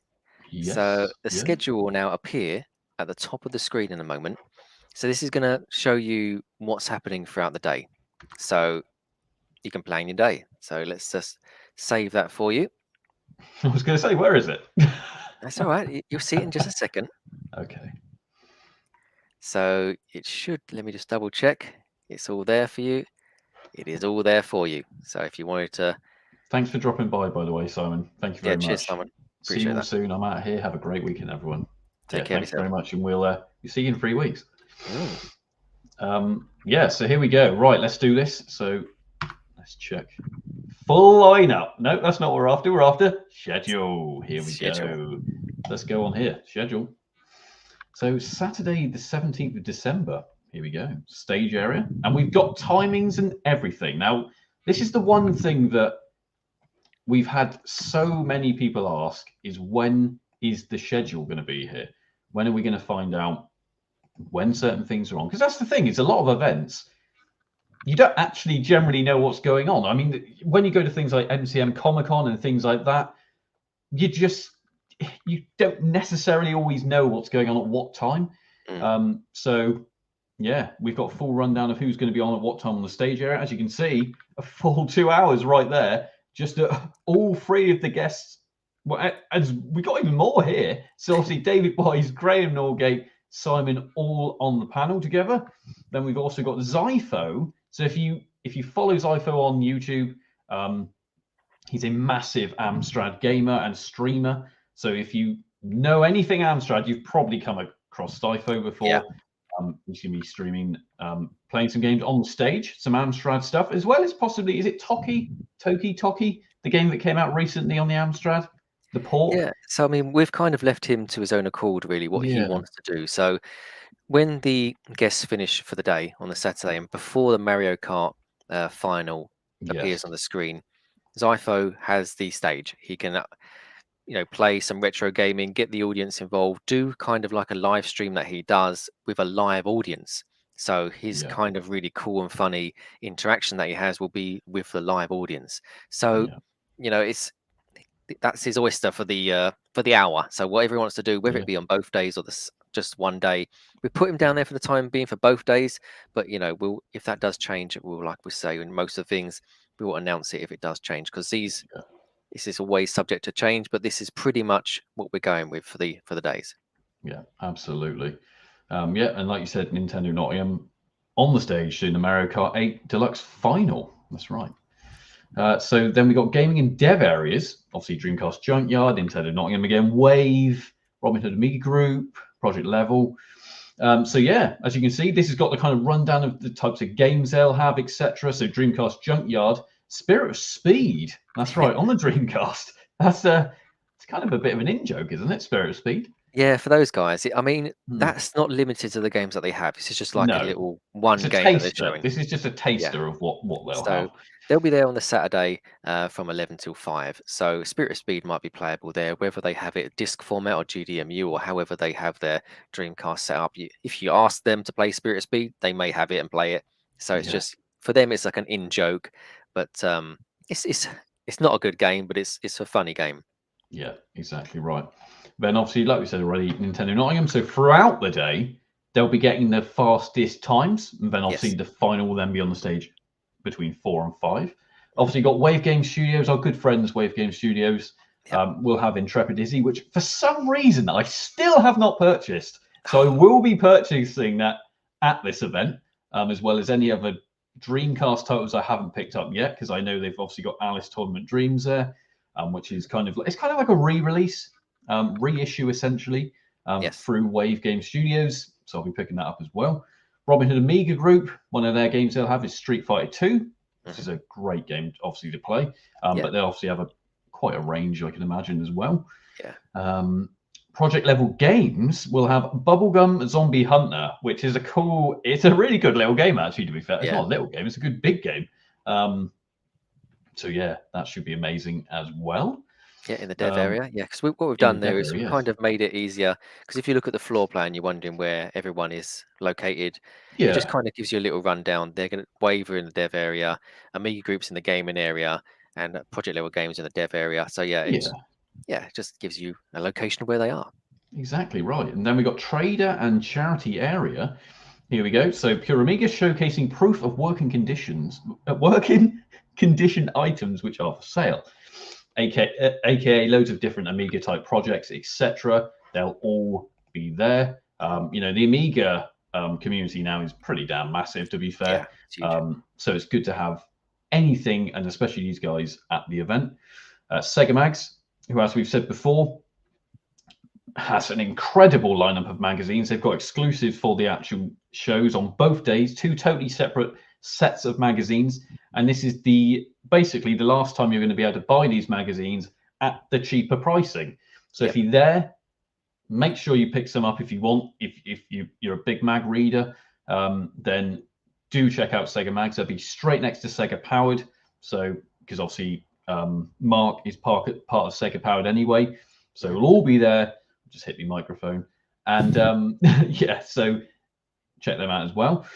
Yes. So the schedule will now appear at the top of the screen in a moment. So this is going to show you what's happening throughout the day. So you can plan your day. So let's just save that for you. I was going to say, where is it? That's all right. You'll see it in just a second. Okay. So it should, let me just double check. It's all there for you. It is all there for you. So if you wanted to. Thanks for dropping by the way, Simon. Thank you very much. Cheers, Simon. See you all soon. I'm out here. Have a great weekend, everyone. Take care. Thanks very much. And we'll see you in 3 weeks. Yeah, so here we go. Right, let's do this. So let's check. Full lineup. No, that's not what we're after. We're after schedule. Here we go. Let's go on here. Schedule. So Saturday, the 17th of December. Here we go. Stage area. And we've got timings and everything. Now, this is the one thing that we've had so many people ask is when is the schedule going to be here? When are we going to find out when certain things are on? Because that's the thing. It's a lot of events. you don't actually generally know what's going on. I mean, when you go to things like MCM Comic Con and things like that, you don't necessarily always know what's going on at what time. So yeah, we've got a full rundown of who's going to be on at what time on the stage area. As you can see, a full 2 hours right there. Just all three of the guests. Well, as we got even more here. So obviously David Boyes, Graham Norgate, Simon, all on the panel together. Then we've also got Zypho. So if you follow Zypho on YouTube, he's a massive Amstrad gamer and streamer. So if you know anything Amstrad, you've probably come across Zypho before. Yeah. He's going to be streaming, playing some games on the stage, some Amstrad stuff, as well as possibly, is it Toki, the game that came out recently on the Amstrad, the port? Yeah. So I mean, we've kind of left him to his own accord, really, what he wants to do. So when the guests finish for the day on the Saturday, and before the Mario Kart final appears on the screen, Zypho has the stage. He can, play some retro gaming, get the audience involved, do kind of like a live stream that he does with a live audience. So his kind of really cool and funny interaction that he has will be with the live audience. So, that's his oyster for the hour. So whatever he wants to do, whether it be on both days or just one day, we put him down there for the time being for both days. But if that does change, we'll, like we say in most of the things, we will announce it if it does change, because this is always subject to change. But this is pretty much what we're going with for the days. Yeah, absolutely. And like you said, Nintendo Nottingham on the stage doing the Mario Kart 8 Deluxe Final. That's right. So then we got gaming and dev areas, obviously Dreamcast Junkyard, Nintendo Nottingham again, Wave, Robin Hood Amiga Group, Project Level. So yeah, as you can see, this has got the kind of rundown of the types of games they'll have, etc. So Dreamcast Junkyard, Spirit of Speed. That's right, on the Dreamcast. It's kind of a bit of an in-joke, isn't it? Spirit of Speed. Yeah, for those guys, I mean, that's not limited to the games that they have. This is just like a little one game that they're showing. This is just a taster of what they'll have. They'll be there on the Saturday from 11 till 5. So Spirit of Speed might be playable there, whether they have it disc format or GDMU or however they have their Dreamcast set up. If you ask them to play Spirit of Speed, they may have it and play it. So it's just, for them, it's like an in-joke. But it's not a good game, but it's a funny game. Yeah, exactly right. Then obviously, like we said already, Nintendo Nottingham. So throughout the day, they'll be getting the fastest times, and then obviously the final will then be on the stage between 4 and 5. Obviously, got Wave Game Studios, our good friends, Wave Game Studios. We'll have Intrepid Izzy, which for some reason I still have not purchased. So I will be purchasing that at this event, as well as any other Dreamcast titles I haven't picked up yet, because I know they've obviously got Alice Tournament Dreams there, which is kind of like a re-release, reissue essentially, through Wave Game Studios. So I'll be picking that up as well. Robin Hood Amiga Group, one of their games they'll have is Street Fighter 2, which is a great game, obviously, to play. But they obviously have quite a range, I can imagine, as well. Project Level Games will have Bubblegum Zombie Hunter, which is it's a really good little game, actually, to be fair. It's not a little game, it's a good big game. So yeah, that should be amazing as well. Yeah, in the dev area. Yeah, because what we've done there is we've kind of made it easier. Because if you look at the floor plan, you're wondering where everyone is located. It just kind of gives you a little rundown. They're going to Waver in the dev area, Amiga Groups in the gaming area, and Project Level Games in the dev area. So yeah, it just gives you a location of where they are. Exactly right. And then we got Trader and Charity area. Here we go. So Pure Amiga showcasing proof of working condition items which are for sale. AKA loads of different Amiga type projects, etc. They'll all be there. The Amiga community now is pretty damn massive, to be fair. So it's good to have anything, and especially these guys at the event. Sega Mags, who, as we've said before, has an incredible lineup of magazines. They've got exclusives for the actual shows on both days, 2 totally separate sets of magazines, and this is basically the last time you're going to be able to buy these magazines at the cheaper pricing. So if you're there, make sure you pick some up if you want. If you're a big mag reader, then do check out Sega Mags. They'll be straight next to Sega Powered. So because obviously Mark is part of Sega Powered anyway, so it'll all be there. Just hit the microphone, and so check them out as well.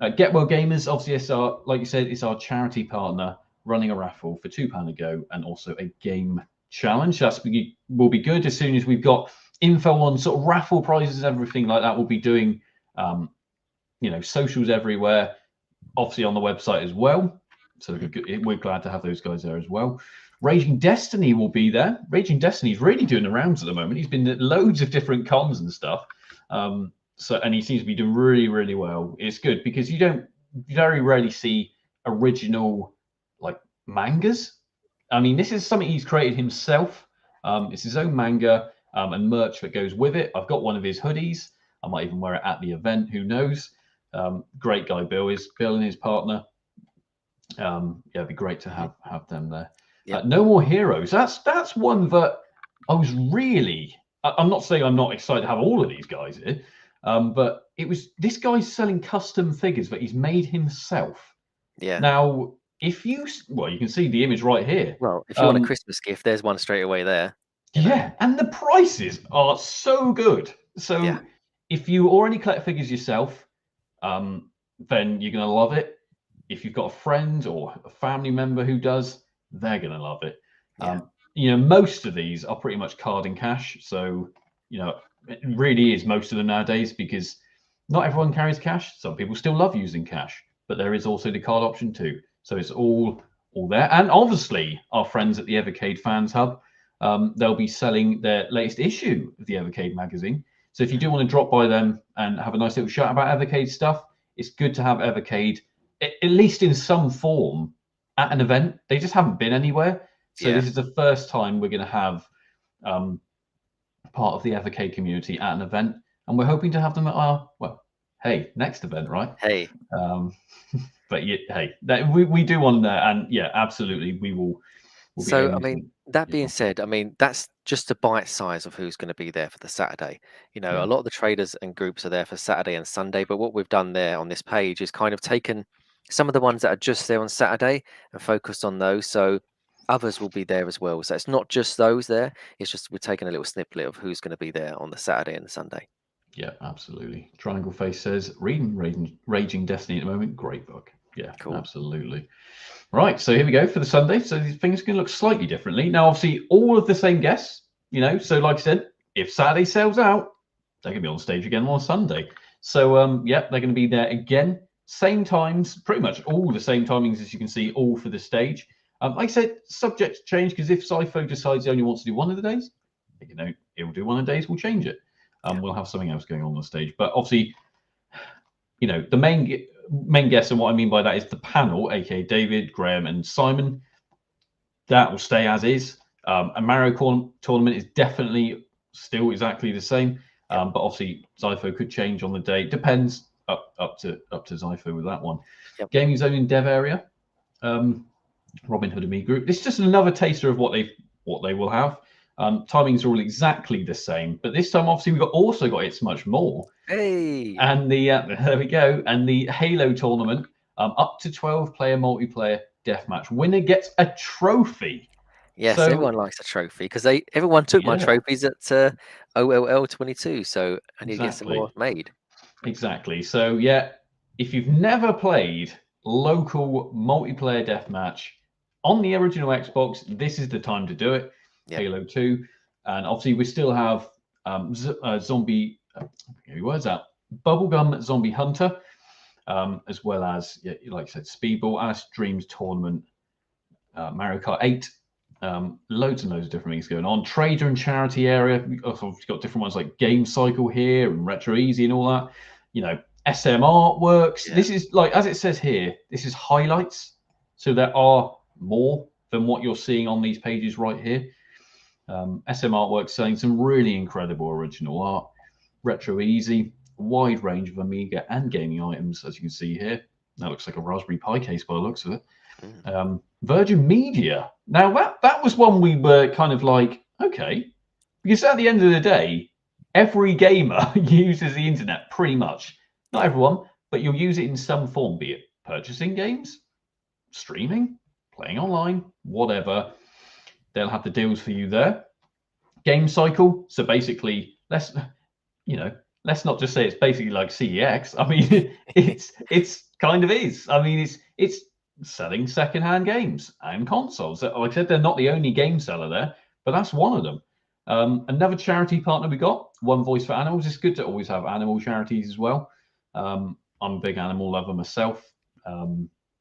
Get Well Gamers, obviously, it's our, like you said, it's our charity partner running a raffle for £2 a go and also a game challenge. Will be good as soon as we've got info on sort of raffle prizes, everything like that. We'll be doing, socials everywhere, obviously on the website as well. So we're glad to have those guys there as well. Raging Destiny will be there. Raging Destiny is really doing the rounds at the moment. He's been at loads of different cons and stuff. And he seems to be doing really, really well. It's good because you don't very rarely see original like mangas. I mean, this is something he's created himself. It's his own manga and merch that goes with it. I've got one of his hoodies. I might even wear it at the event. Who knows? Great guy, Bill and his partner. It'd be great to have them there. Yep. No More Heroes. That's one that I was really. I'm not saying I'm not excited to have all of these guys here, but this guy's selling custom figures that he's made himself. Yeah. Now, you can see the image right here. Well, if you want a Christmas gift, there's one straight away there. Yeah, and the prices are so good. So if you already collect figures yourself, then you're going to love it. If you've got a friend or a family member who does, they're going to love it. Most of these are pretty much card and cash. So, it really is most of them nowadays because not everyone carries cash. Some people still love using cash, but there is also the card option too. So it's all there. And obviously, our friends at the Evercade Fans Hub, they'll be selling their latest issue of the Evercade magazine. So if you do want to drop by them and have a nice little chat about Evercade stuff, it's good to have Evercade, at least in some form, at an event. They just haven't been anywhere. So this is the first time we're going to have part of the Evercade community at an event. And we're hoping to have them at our, next event, right? Hey. But we do want that. And absolutely, we will. So, I mean, that being said, I mean, that's just a bite size of who's going to be there for the Saturday. A lot of the traders and groups are there for Saturday and Sunday. But what we've done there on this page is kind of taken some of the ones that are just there on Saturday and focused on those. So others will be there as well. So it's not just those there. It's just we're taking a little snippet of who's going to be there on the Saturday and the Sunday. Yeah, absolutely. Triangle Face says, reading Raging Destiny at the moment. Great book. Yeah, cool. Absolutely. Right, so here we go for the Sunday. So these things can look slightly differently. Now, obviously, all of the same guests, So like I said, if Saturday sells out, they're going to be on stage again on Sunday. So, they're going to be there again. Same times, pretty much all the same timings as you can see, all for the stage. Like I said, subject to change, because if Zypho decides he only wants to do one of the days, he'll do one of the days, we'll change it. We'll have something else going on the stage. But obviously, the main guests, and what I mean by that is the panel, aka David, Graham, and Simon. That will stay as is. A Mario tournament is definitely still exactly the same. But obviously, Zypho could change on the day. Depends up to Zypho with that one. Gaming Zone in Dev area, Robin Hood and Me Group. This is just another taster of what they will have. Timings are all exactly the same, but this time obviously we've also got It's Much More. Hey, and the there we go, and the Halo tournament, up to 12-player multiplayer deathmatch. Winner gets a trophy. Yes, everyone likes a trophy because everyone took my trophies at OLL 22, so I need to get some more made. Exactly. So if you've never played local multiplayer deathmatch on the original Xbox, this is the time to do it. Halo 2, and obviously we still have zombie. Words out. Bubblegum Zombie Hunter, as well as like I said, Speedball, Alice Dreams Tournament, Mario Kart 8. Loads and loads of different things going on. Trader and charity area. We've got different ones like Game Cycle here and Retro Easy and all that. SM Artworks. This is like, as it says here, this is highlights. So there are more than what you're seeing on these pages right here. SM Artworks selling some really incredible original art. Retro Easy, a wide range of Amiga and gaming items, as you can see here. That looks like a Raspberry Pi case by the looks of it. Virgin Media. Now, that was one we were kind of like, okay, because at the end of the day, every gamer uses the internet pretty much. Not everyone, but you'll use it in some form, be it purchasing games, streaming, playing online, whatever. They'll have the deals for you there. Game Cycle. So basically, let's not just say it's basically like CEX. I mean, it's kind of is. I mean, it's selling secondhand games and consoles. Like I said, they're not the only game seller there, but that's one of them. Another charity partner we got, One Voice for Animals. It's good to always have animal charities as well. I'm a big animal lover myself.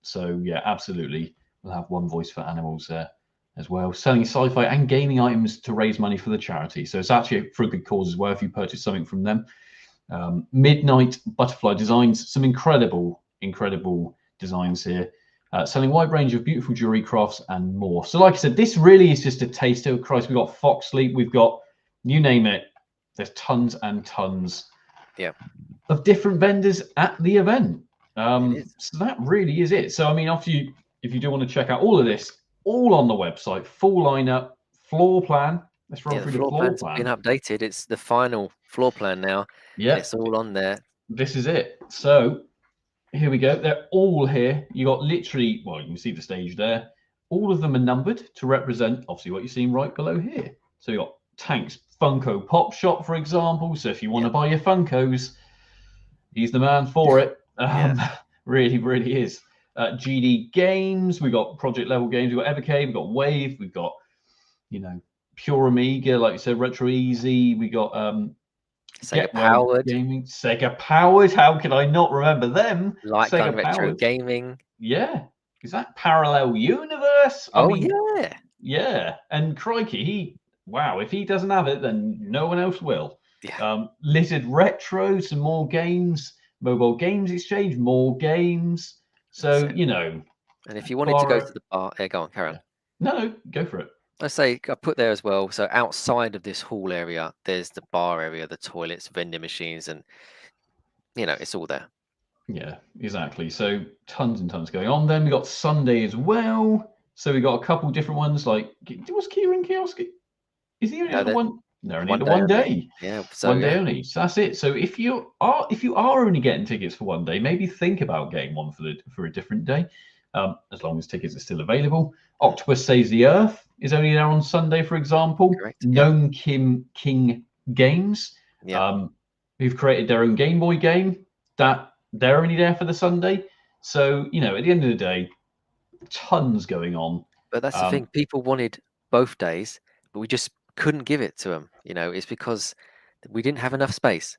So yeah, absolutely, we'll have One Voice for Animals there as well, selling sci-fi and gaming items to raise money for the charity. So it's actually for a good cause as well if you purchase something from them. Midnight Butterfly Designs, some incredible designs here. Selling a wide range of beautiful jewelry crafts and more. So like I said, this really is just a taster. Christ, we've got Fox Sleep, we've got, you name it, there's tons and tons of different vendors at the event. So that really is it. So I mean, if you do want to check out all of this, all on the website, full lineup, floor plan. Let's run through the floor plan. Been updated. It's the final floor plan now. Yeah, it's all on there. This is it. So here we go. They're all here. You got literally, well, you can see the stage there. All of them are numbered to represent, obviously, what you're seeing right below here. So you got Tank's Funko Pop Shop, for example. So if you want to buy your Funkos, he's the man for it. Really, really is. GD Games. We got Project Level Games. We've got Evercade. We've got Wave. We've got, Pure Amiga, like you said, Retro Easy. We got Sega Powered Gaming. Sega Powered. How can I not remember them? Light Sega Retro Powered Gaming. Yeah. Is that Parallel Universe? I mean, yeah. Yeah. And crikey, if he doesn't have it, then no one else will. Yeah. Lizard Retro, some more games. Mobile Games Exchange, more games. So, And if you wanted to go to the bar, go on, carry on. No, go for it. I say I put there as well. So outside of this hall area, there's the bar area, the toilets, vending machines, and it's all there. Yeah, exactly. So tons and tons going on. Then we got Sunday as well. So we got a couple different ones. Like, was Kieran Kiosk? Is he only had one? No, only one day. Yeah, so one day only. So that's it. So if you are only getting tickets for one day, maybe think about getting one for a different day. As long as tickets are still available. Octopus Saves the Earth is only there on Sunday, for example. Correct. Gnome King Games, who've created their own Game Boy game, that they're only there for the Sunday. So, at the end of the day, tons going on. But that's the thing. People wanted both days, but we just couldn't give it to them. It's because we didn't have enough space.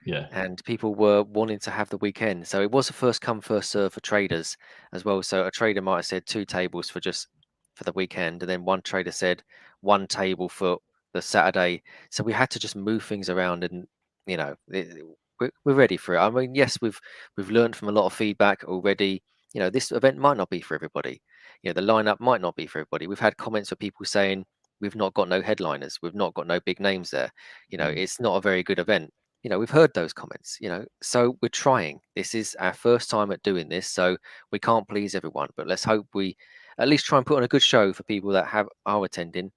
Yeah. And people were wanting to have the weekend. So it was a first come, first serve for traders as well. So a trader might have said 2 tables for the weekend. And then one trader said 1 table for the Saturday. So we had to just move things around and, we're ready for it. I mean, yes, we've learned from a lot of feedback already. This event might not be for everybody. The lineup might not be for everybody. We've had comments of people saying we've not got no headliners. We've not got no big names there. It's not a very good event. We've heard those comments, so we're trying. This is our first time at doing this, so we can't please everyone, but let's hope we at least try and put on a good show for people that are attending.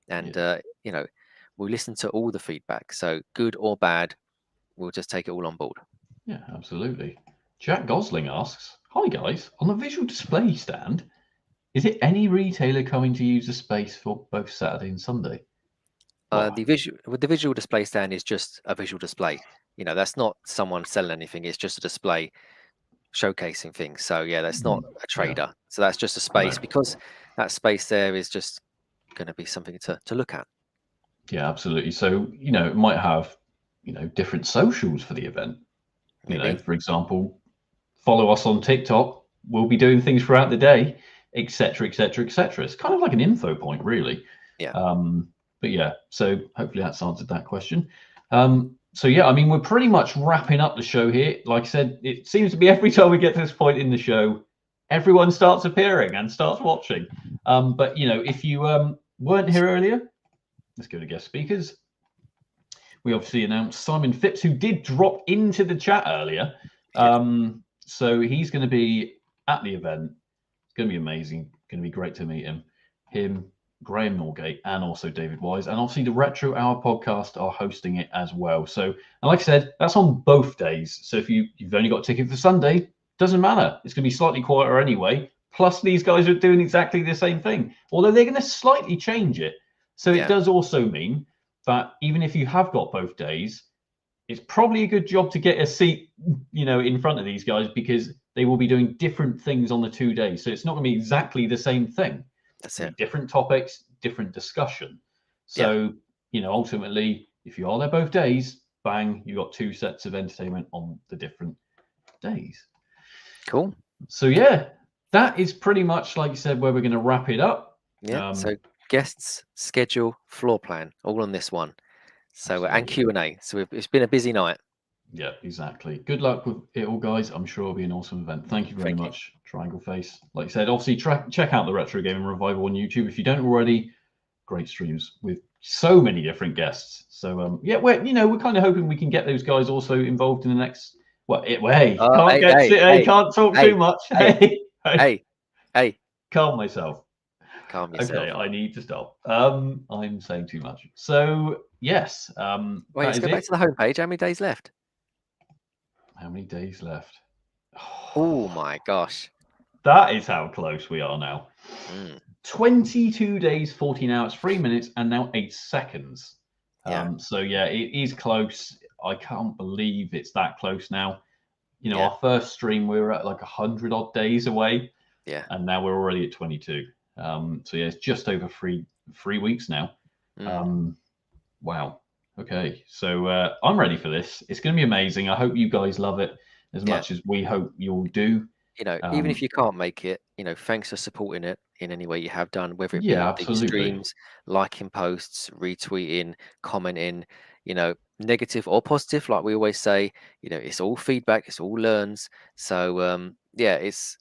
And, we'll listen to all the feedback. So good or bad, we'll just take it all on board. Yeah, absolutely. Jack Gosling asks, hi guys, on the visual display stand, is it any retailer coming to use the space for both Saturday and Sunday? The visual display stand is just a visual display. That's not someone selling anything. It's just a display showcasing things. So yeah, that's not a trader. Yeah. So that's just a space because that space there is just going to be something to look at. Yeah, absolutely. So, it might have, different socials for the event. For example, follow us on TikTok. We'll be doing things throughout the day, etc., etc., etc. It's kind of like an info point, really. Yeah. But yeah, so hopefully that's answered that question. So yeah, I mean, we're pretty much wrapping up the show here. Like I said, it seems to be every time we get to this point in the show, everyone starts appearing and starts watching. But if you weren't here earlier, let's go to guest speakers. We obviously announced Simon Phipps, who did drop into the chat earlier. So he's going to be at the event. It's going to be amazing. Going to be great to meet him, Graham Norgate, and also David Wise. And obviously the Retro Hour podcast are hosting it as well. So, and like I said, that's on both days. So if you've only got a ticket for Sunday, doesn't matter. It's going to be slightly quieter anyway. Plus these guys are doing exactly the same thing, although they're going to slightly change it. So it does also mean that even if you have got both days, it's probably a good job to get a seat, in front of these guys, because they will be doing different things on the 2 days. So it's not going to be exactly the same thing. That's It'll it. be different topics, different discussion. Yeah. So, ultimately, if you are there both days, bang, you got 2 sets of entertainment on the different days. Cool. So yeah, that is pretty much, like you said, where we're going to wrap it up. Yeah. So guests, schedule, floor plan, all on this one. So and Absolutely. Q&A. So it's been a busy night. Yeah, exactly. Good luck with it all, guys. I'm sure it'll be an awesome event. Thank you very Thank you. much, Triangle Face. Like I said, obviously check out the Retro Gaming Revival on YouTube if you don't already. Great streams with so many different guests. So yeah, we're kind of hoping we can get those guys also involved in the next. Hey, can't talk too much. Hey, calm myself. calm yourself. Okay, I need to stop. I'm saying too much. So yes, Wait, let's go back to the homepage. How many days left? How many days left? Oh my gosh. That is how close we are now. Mm. 22 days, 14 hours, 3 minutes, and now 8 seconds. Yeah. So yeah, it is close. I can't believe it's that close now. Yeah. Our first stream we were at like 100 odd days away. Yeah. And now we're already at 22. So yeah, it's just over three weeks now. Wow. Okay. So I'm ready for this. It's going to be amazing. I hope you guys love it as much as we hope you'll do. Even if you can't make it, thanks for supporting it in any way you have done, whether it Yeah, be these absolutely. streams, liking posts, retweeting, commenting, negative or positive, like we always say, it's all feedback, it's all learns. So yeah, this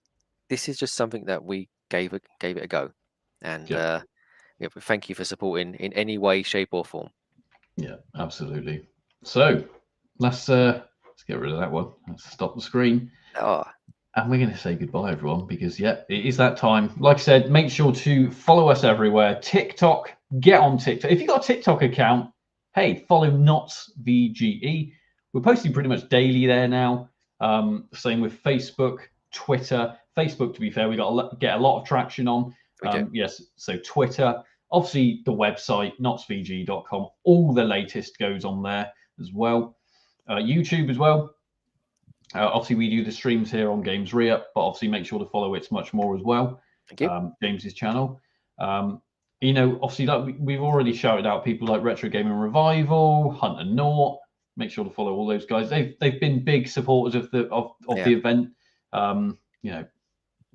is just something that we gave it a go. And yeah, thank you for supporting in any way, shape, or form. Yeah, absolutely. So let's get rid of that one. Let's stop the screen. Oh, And we're going to say goodbye, everyone, because yeah, it is that time. Like I said, make sure to follow us everywhere. TikTok, get on TikTok. If you've got a TikTok account, hey, follow Knots VGE. We're posting pretty much daily there now. Same with Facebook, Twitter. Facebook, to be fair, we got to get a lot of traction on. we do. Yes, so Twitter, obviously the website, knotsvg.com. All the latest goes on there as well. YouTube as well. Obviously, we do the streams here on Games Re-Up, but obviously make sure to follow It's Much More as well. Thank you. James's channel. Obviously, like we've already shouted out people like Retro Gaming Revival, Hunt and Naught. Make sure to follow all those guys. They've been big supporters of the event.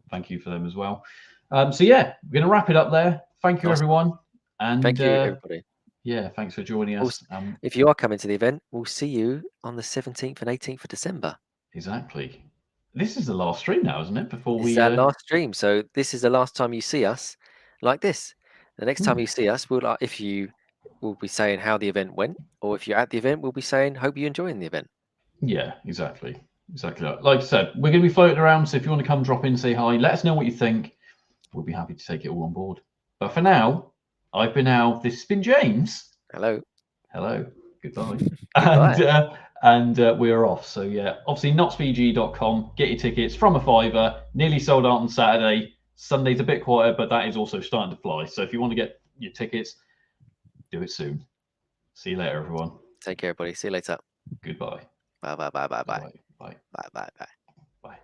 Thank you for them as well. So yeah, we're going to wrap it up there. Thank you, everyone, and thank you, everybody. Yeah, thanks for joining us. If you are coming to the event, we'll see you on the 17th and 18th of December. Exactly. This is the last stream now, isn't it? Before This is our last stream, so this is the last time you see us like this. The next time you see us, we'll be saying how the event went, or if you're at the event, we'll be saying hope you're enjoying the event. Yeah, exactly. Like I said, we're going to be floating around, so if you want to come drop in, say hi, let us know what you think. We'll be happy to take it all on board. But for now, I've been Al. This has been James. Hello. Goodbye. Goodbye. And we're off. So yeah, obviously knotsvg.com. Get your tickets from a £5. Nearly sold out on Saturday. Sunday's a bit quieter, but that is also starting to fly. So if you want to get your tickets, do it soon. See you later, everyone. Take care, everybody. See you later. Goodbye. Bye. Bye. Bye.